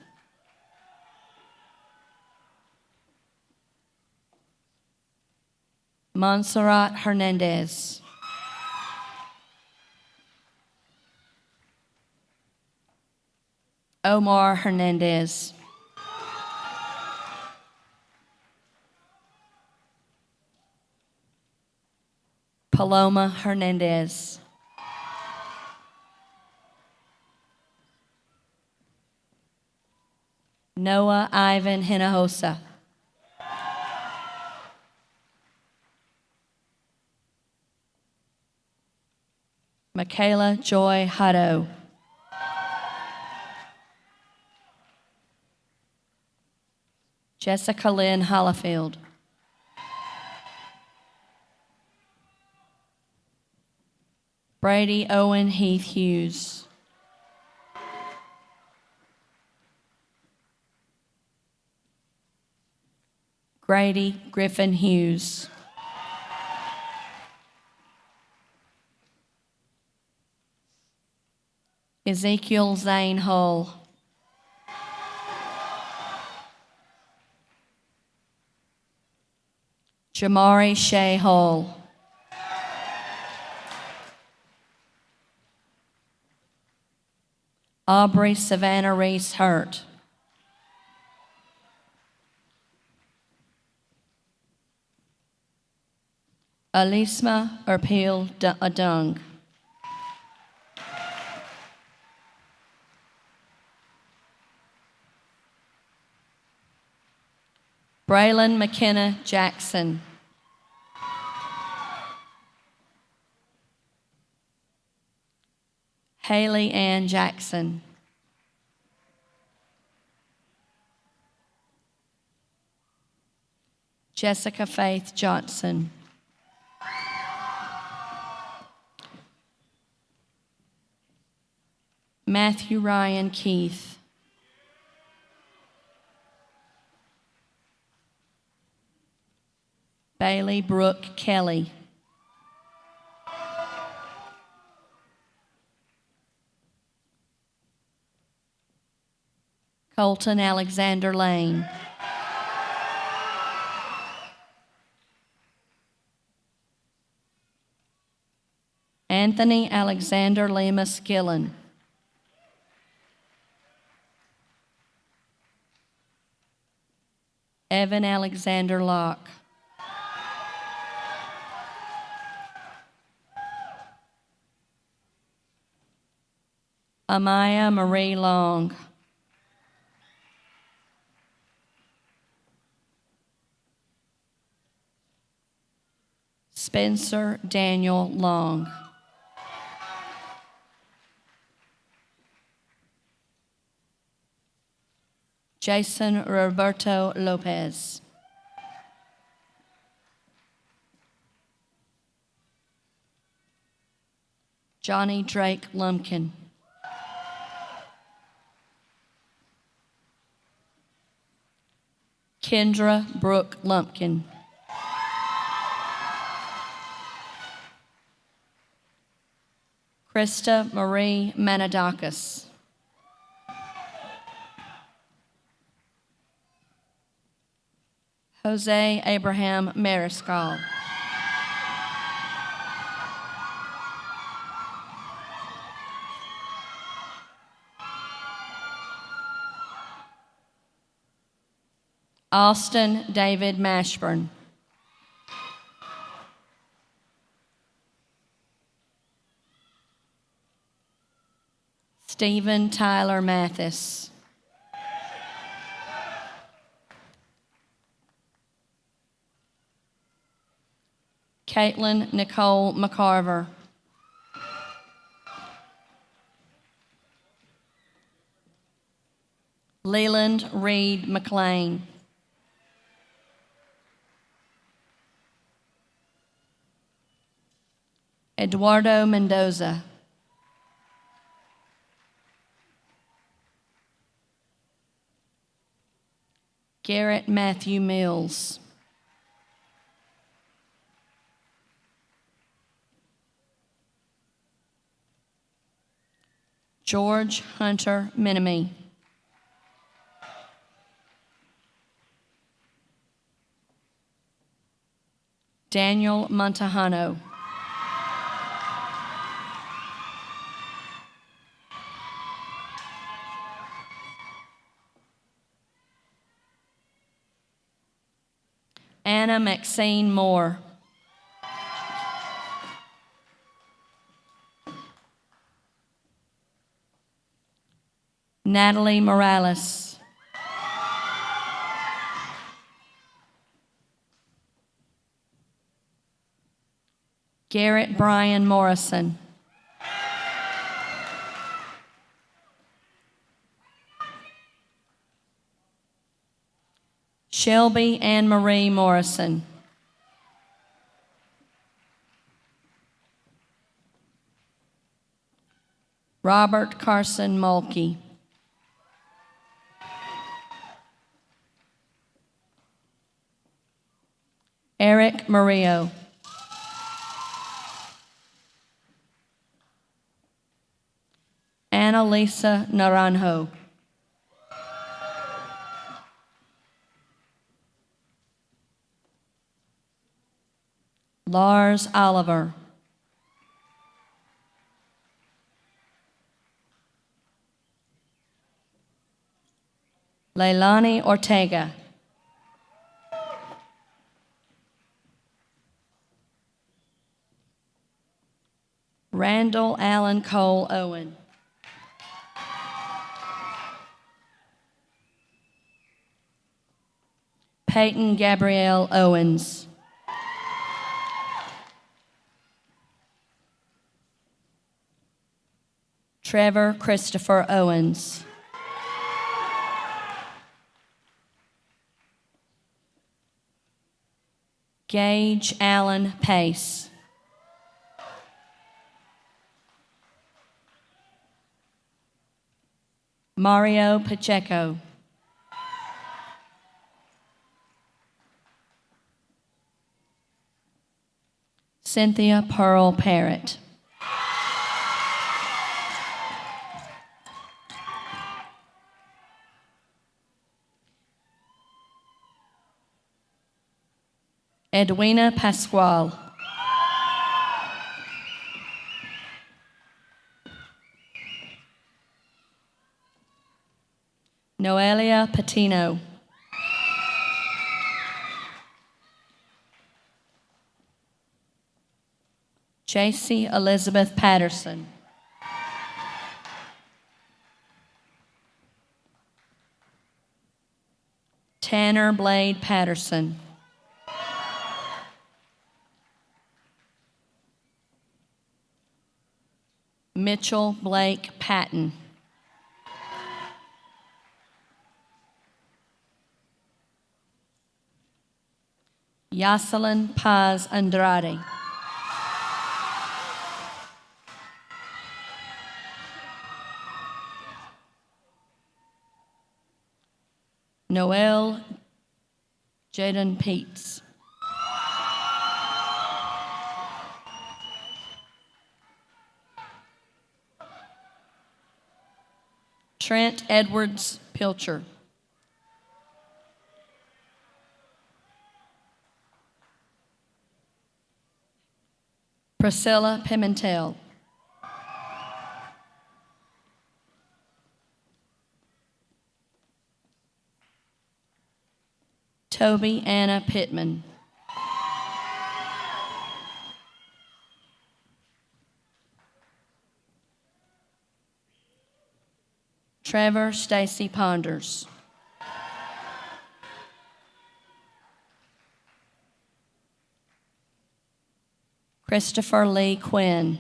Montserrat Hernandez. Omar Hernandez. Paloma Hernandez. Noah Ivan Hinojosa. Michaela Joy Hutto. Jessica Lynn Hollifield. Brady Owen Heath Hughes. Grady Griffin Hughes. Ezekiel Zane Hull. Jamari Shea Hull. Aubrey Savannah Reese Hurt. Alisma Erpil Adung. Braylon McKenna Jackson. Haley Ann Jackson. Jessica Faith Johnson. Matthew Ryan Keith. Bailey Brooke Kelly. Colton Alexander Lane. Anthony Alexander Lima Skillen. Evan Alexander Locke. Amaya Marie Long. Spencer Daniel Long. Jason Roberto Lopez. Johnny Drake Lumpkin. Kendra Brooke Lumpkin. Krista Marie Manadakis. Jose Abraham Mariscal. Austin David Mashburn. Stephen Tyler Mathis. Caitlin Nicole McCarver. Leland Reed McLean. Eduardo Mendoza. Garrett Matthew Mills. George Hunter Minamy. Daniel Montejano. Hannah Maxine Moore. Natalie Morales. Garrett Brian Morrison. Shelby Ann Marie Morrison. Robert Carson Mulkey. Eric Murillo. Annalisa Naranjo. Lars Oliver. Leilani Ortega. Randall Allen Cole Owen. Peyton Gabrielle Owens. Trevor Christopher Owens. Gage Allen Pace. Mario Pacheco. Cynthia Pearl Parrott. Edwina Pasquale. Noelia Patino. JC Elizabeth Patterson. Tanner Blade Patterson. Mitchell Blake Patton. Yoselin Paz Andrade. Noel Jaden Peets. Trent Edwards Pilcher. Priscilla Pimentel. Toby Anna Pittman. Trevor Stacy Ponders. Christopher Lee Quinn.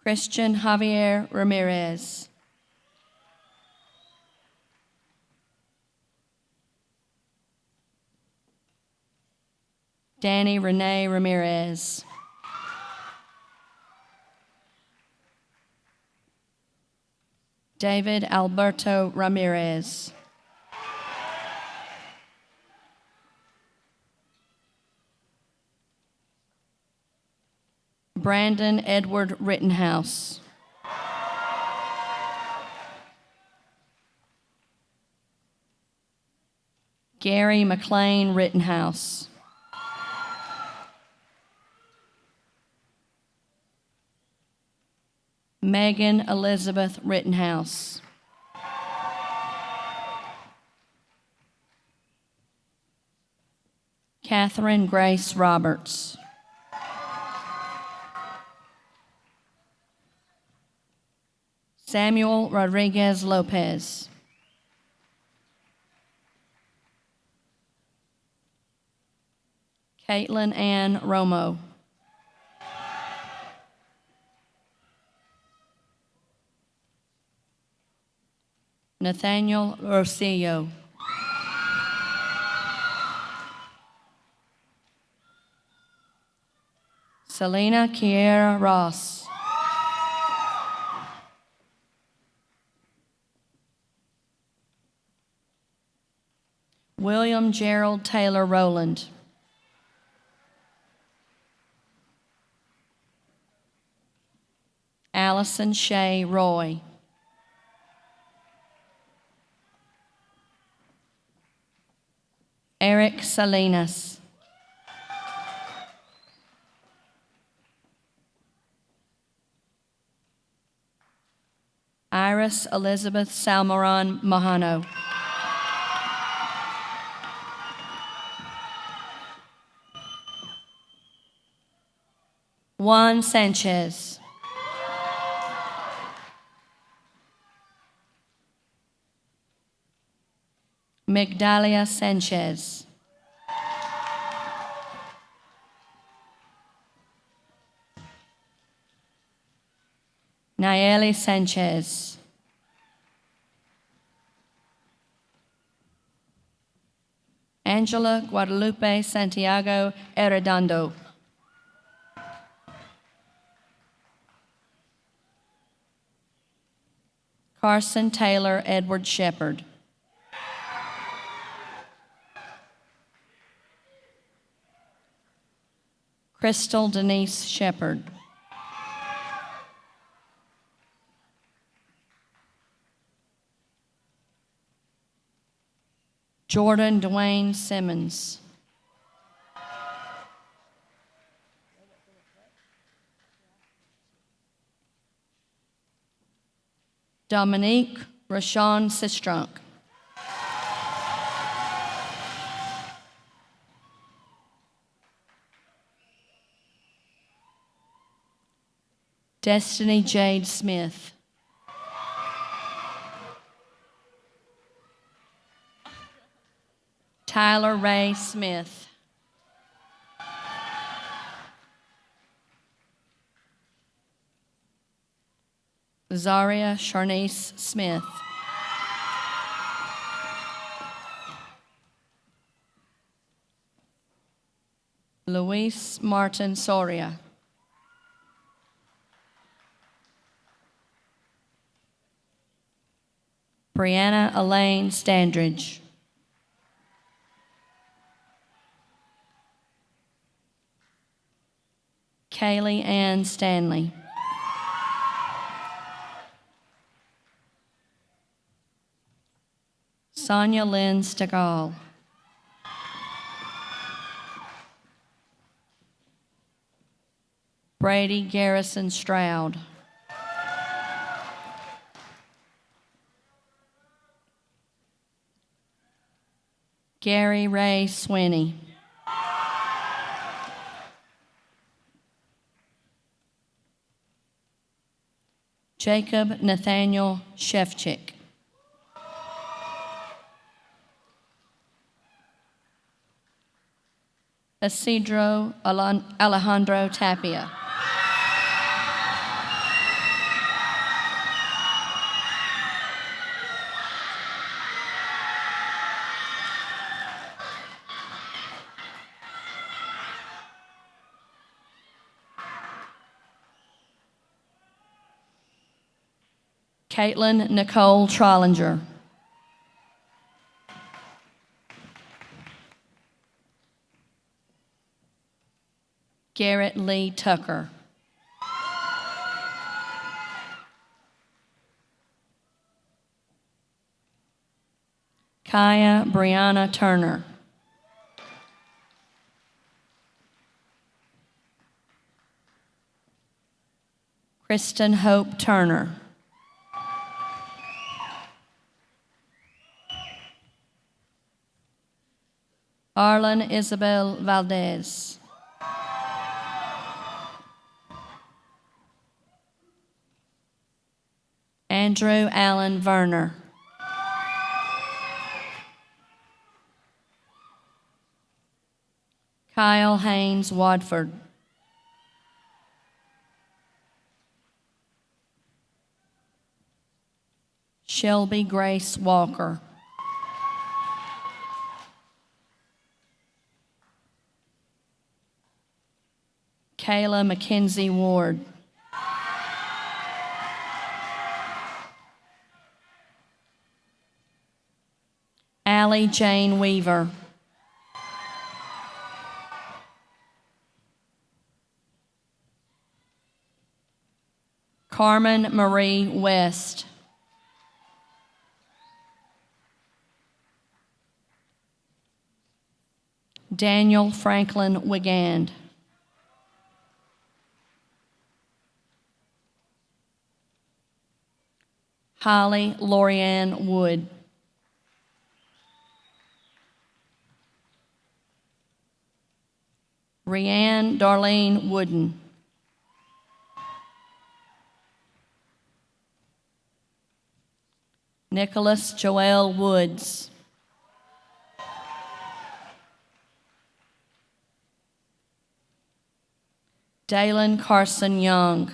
Christian Javier Ramirez. Danny Renee Ramirez. David Alberto Ramirez. Brandon Edward Rittenhouse. Gary McLean Rittenhouse. Megan Elizabeth Rittenhouse. Catherine Grace Roberts. Samuel Rodriguez Lopez. Caitlin Ann Romo. Nathaniel Rosillo. Selena Kiera Ross. William Gerald Taylor Rowland. Allison Shea Roy. Eric Salinas. Iris Elizabeth Salmoron Mahano. Juan Sanchez. Migdalia Sanchez. Nayeli Sanchez. Angela Guadalupe Santiago Arredondo. Carson Taylor Edward Shepard. Crystal Denise Shepard. Jordan Dwayne Simmons. Dominique Rashawn Sistrunk. Destiny Jade Smith. Tyler Ray Smith. Zaria Sharnice Smith. Luis Martin Soria. Brianna Elaine Standridge. Kaylee Ann Stanley. Sonia Lynn Stegall. Brady Garrison Stroud. Gary Ray Swinney. Jacob Nathaniel Shevchik. Isidro Alejandro Tapia. Caitlin Nicole Trollinger. Garrett Lee Tucker. Kaya Brianna Turner. Kristen Hope Turner. Arlen Isabel Valdez. Andrew Allen Verner. Kyle Haynes Wadford. Shelby Grace Walker. Kayla McKenzie Ward. Allie Jane Weaver. Carmen Marie West. Daniel Franklin Wigand. Holly Lorianne Wood. Rianne Darlene Wooden. Nicholas Joel Woods. Dalen Carson Young.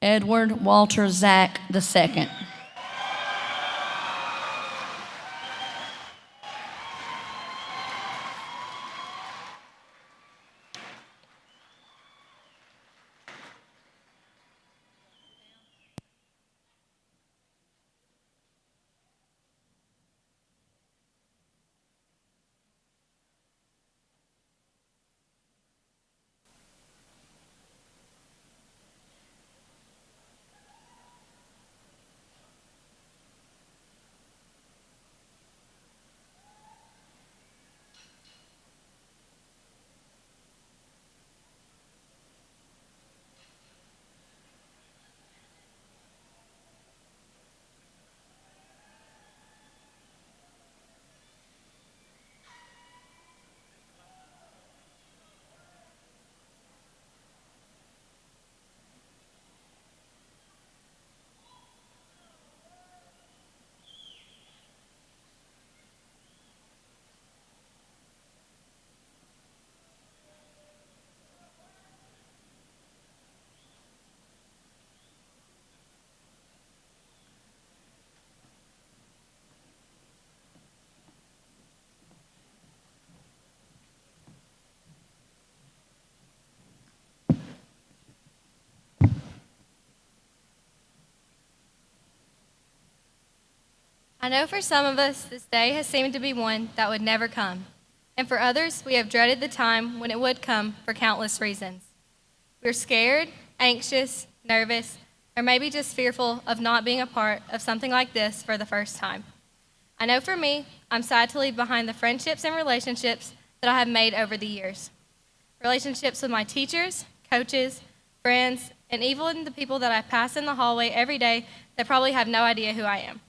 Edward Walter Zach II. I know for some of us, this day has seemed to be one that would never come. And for others, we have dreaded the time when it would come for countless reasons. We're scared, anxious, nervous, or maybe just fearful of not being a part of something like this for the first time. I know for me, I'm sad to leave behind the friendships and relationships that I have made over the years. Relationships with my teachers, coaches, friends, and even the people that I pass in the hallway every day that probably have no idea who I am.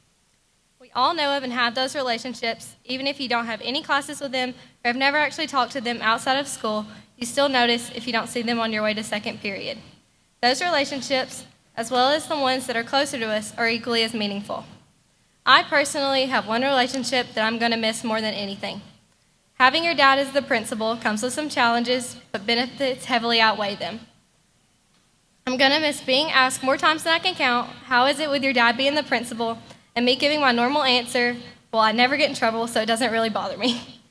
We all know of and have those relationships, even if you don't have any classes with them or have never actually talked to them outside of school, you still notice if you don't see them on your way to second period. Those relationships, as well as the ones that are closer to us, are equally as meaningful. I personally have one relationship that I'm going to miss more than anything. Having your dad as the principal comes with some challenges, but benefits heavily outweigh them. I'm going to miss being asked more times than I can count, how is it with your dad being the principal, and me giving my normal answer, well, I never get in trouble, so it doesn't really bother me.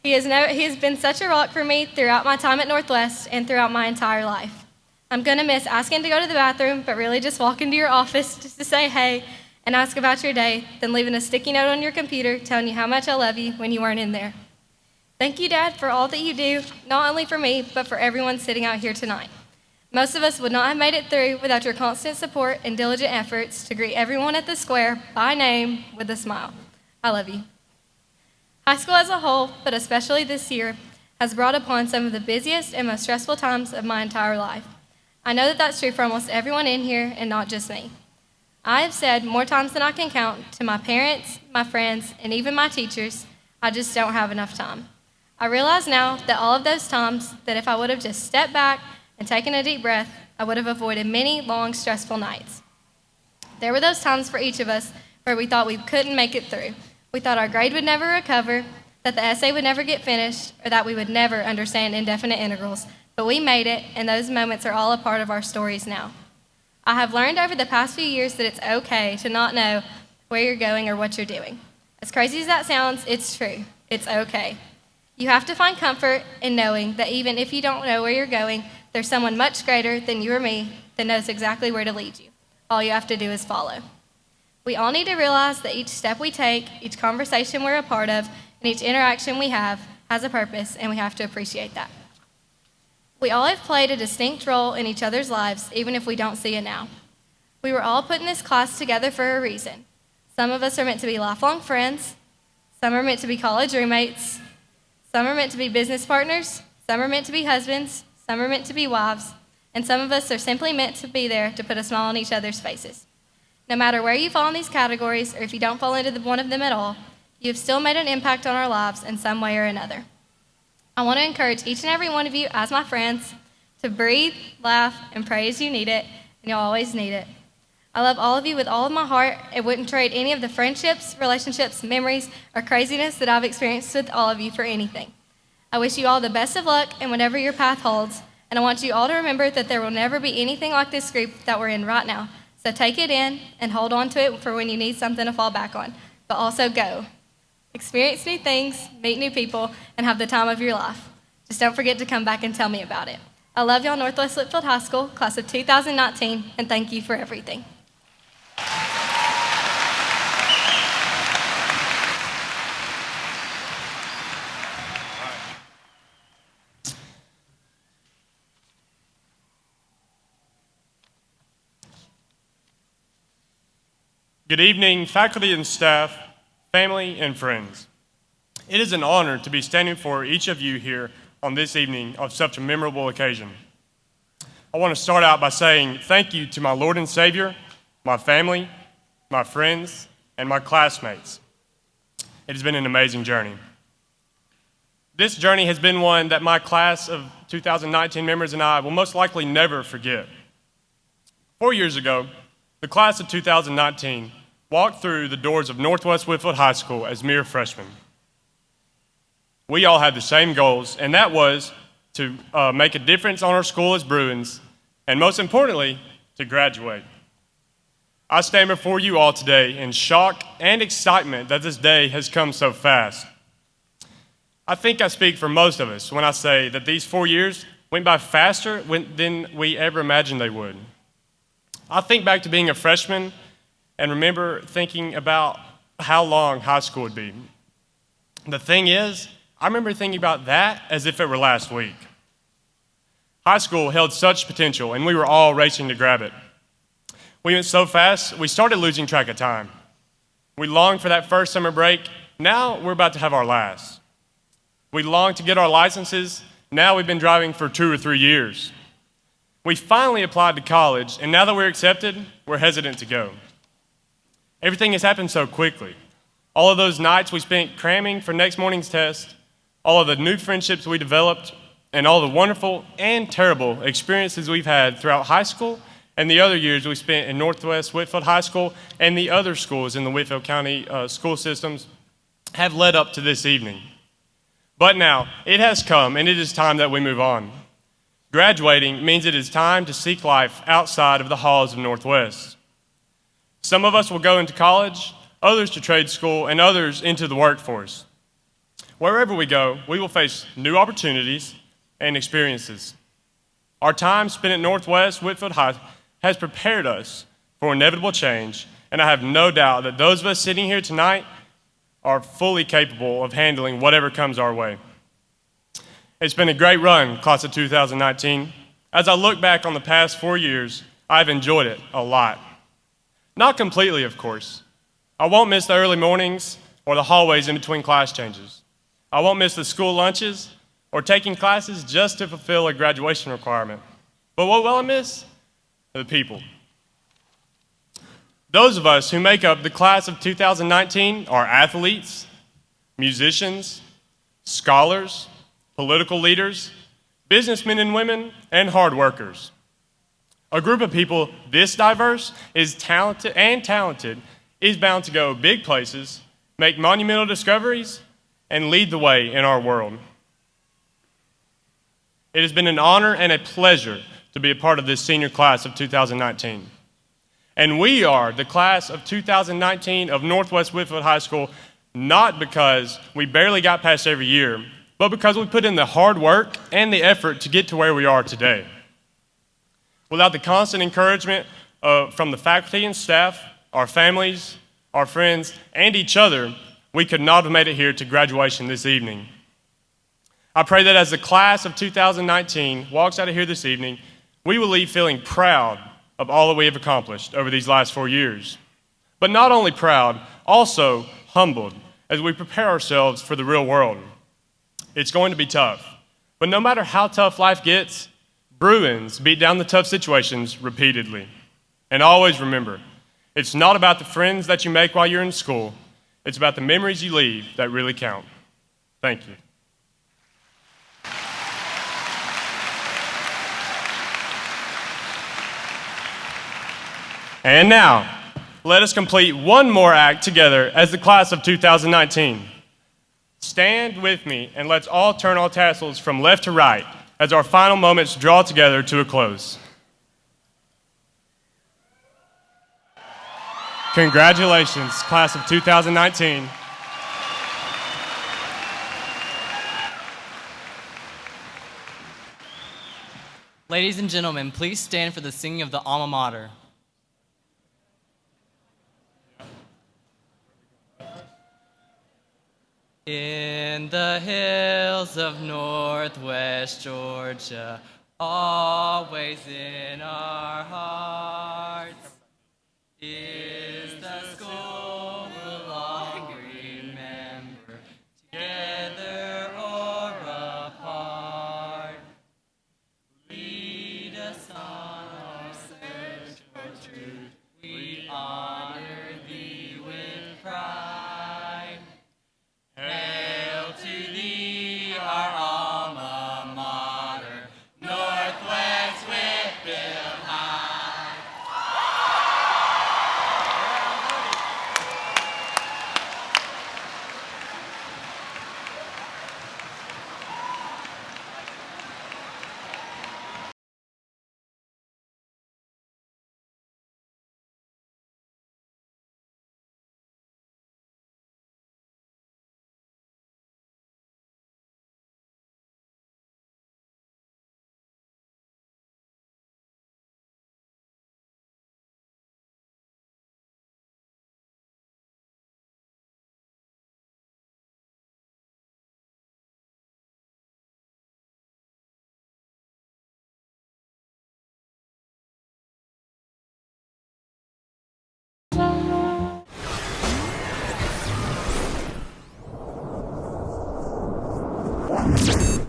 He has been such a rock for me throughout my time at Northwest and throughout my entire life. I'm going to miss asking to go to the bathroom, but really just walk into your office just to say hey and ask about your day, then leaving a sticky note on your computer telling you how much I love you when you weren't in there. Thank you, Dad, for all that you do, not only for me, but for everyone sitting out here tonight. Most of us would not have made it through without your constant support and diligent efforts to greet everyone at the square by name with a smile. I love you. High school as a whole, but especially this year, has brought upon some of the busiest and most stressful times of my entire life. I know that that's true for almost everyone in here and not just me. I have said more times than I can count to my parents, my friends, and even my teachers, I just don't have enough time. I realize now that all of those times that if I would have just stepped back and taken a deep breath, I would have avoided many long, stressful nights. There were those times for each of us where we thought we couldn't make it through. We thought our grade would never recover, that the essay would never get finished, or that we would never understand indefinite integrals. But we made it, and those moments are all a part of our stories now. I have learned over the past few years that it's okay to not know where you're going or what you're doing. As crazy as that sounds, it's true. It's okay. You have to find comfort in knowing that even if you don't know where you're going, there's someone much greater than you or me that knows exactly where to lead you. All you have to do is follow. We all need to realize that each step we take, each conversation we're a part of, and each interaction we have has a purpose, and we have to appreciate that. We all have played a distinct role in each other's lives, even if we don't see it now. We were all put in this class together for a reason. Some of us are meant to be lifelong friends. Some are meant to be college roommates. Some are meant to be business partners. Some are meant to be husbands. Some are meant to be wives. And some of us are simply meant to be there to put a smile on each other's faces. No matter where you fall in these categories, or if you don't fall into one of them at all, you have still made an impact on our lives in some way or another. I want to encourage each and every one of you, as my friends, to breathe, laugh, and pray as you need it, and you'll always need it. I love all of you with all of my heart and wouldn't trade any of the friendships, relationships, memories, or craziness that I've experienced with all of you for anything. I wish you all the best of luck in whatever your path holds, and I want you all to remember that there will never be anything like this group that we're in right now. So take it in and hold on to it for when you need something to fall back on. But also go. Experience new things, meet new people, and have the time of your life. Just don't forget to come back and tell me about it. I love y'all, Northwest Whitfield High School, class of 2019, and thank you for everything. Good evening, faculty and staff, family and friends. It is an honor to be standing for each of you here on this evening of such a memorable occasion. I want to start out by saying thank you to my Lord and Savior, my family, my friends, and my classmates. It has been an amazing journey. This journey has been one that my class of 2019 members and I will most likely never forget. 4 years ago, the class of 2019 walked through the doors of Northwest Whitfield High School as mere freshmen. We all had the same goals, and that was to make a difference on our school as Bruins, and most importantly, to graduate. I stand before you all today in shock and excitement that this day has come so fast. I think I speak for most of us when I say that these 4 years went by faster than we ever imagined they would. I think back to being a freshman and remember thinking about how long high school would be. The thing is, I remember thinking about that as if it were last week. High school held such potential, and we were all racing to grab it. We went so fast, we started losing track of time. We longed for that first summer break. Now we're about to have our last. We longed to get our licenses. Now we've been driving for 2 or 3 years. We finally applied to college, and now that we're accepted, we're hesitant to go. Everything has happened so quickly. All of those nights we spent cramming for next morning's test, all of the new friendships we developed, and all the wonderful and terrible experiences we've had throughout high school and the other years we spent in Northwest Whitfield High School and the other schools in the Whitfield County school systems have led up to this evening. But now, it has come, and it is time that we move on. Graduating means it is time to seek life outside of the halls of Northwest. Some of us will go into college, others to trade school, and others into the workforce. Wherever we go, we will face new opportunities and experiences. Our time spent at Northwest Whitfield High has prepared us for inevitable change, and I have no doubt that those of us sitting here tonight are fully capable of handling whatever comes our way. It's been a great run, class of 2019. As I look back on the past 4 years, I've enjoyed it a lot. Not completely, of course. I won't miss the early mornings or the hallways in between class changes. I won't miss the school lunches or taking classes just to fulfill a graduation requirement. But what will I miss? The people. Those of us who make up the class of 2019 are athletes, musicians, scholars, political leaders, businessmen and women, and hard workers. A group of people this diverse is talented is bound to go big places, make monumental discoveries, and lead the way in our world. It has been an honor and a pleasure to be a part of this senior class of 2019. And we are the class of 2019 of Northwest Whitfield High School, not because we barely got past every year, but because we put in the hard work and the effort to get to where we are today. Without the constant encouragement from the faculty and staff, our families, our friends, and each other, we could not have made it here to graduation this evening. I pray that as the class of 2019 walks out of here this evening, we will leave feeling proud of all that we have accomplished over these last 4 years. But not only proud, also humbled as we prepare ourselves for the real world. It's going to be tough, but no matter how tough life gets, Bruins beat down the tough situations repeatedly. And always remember, it's not about the friends that you make while you're in school, it's about the memories you leave that really count. Thank you. And now, let us complete one more act together as the class of 2019. Stand with me and let's all turn our tassels from left to right as our final moments draw together to a close. Congratulations, class of 2019. Ladies and gentlemen, please stand for the singing of the Alma Mater. In the hills of Northwest Georgia, always in our hearts, is the school we'll long remember, together or apart. Lead us on.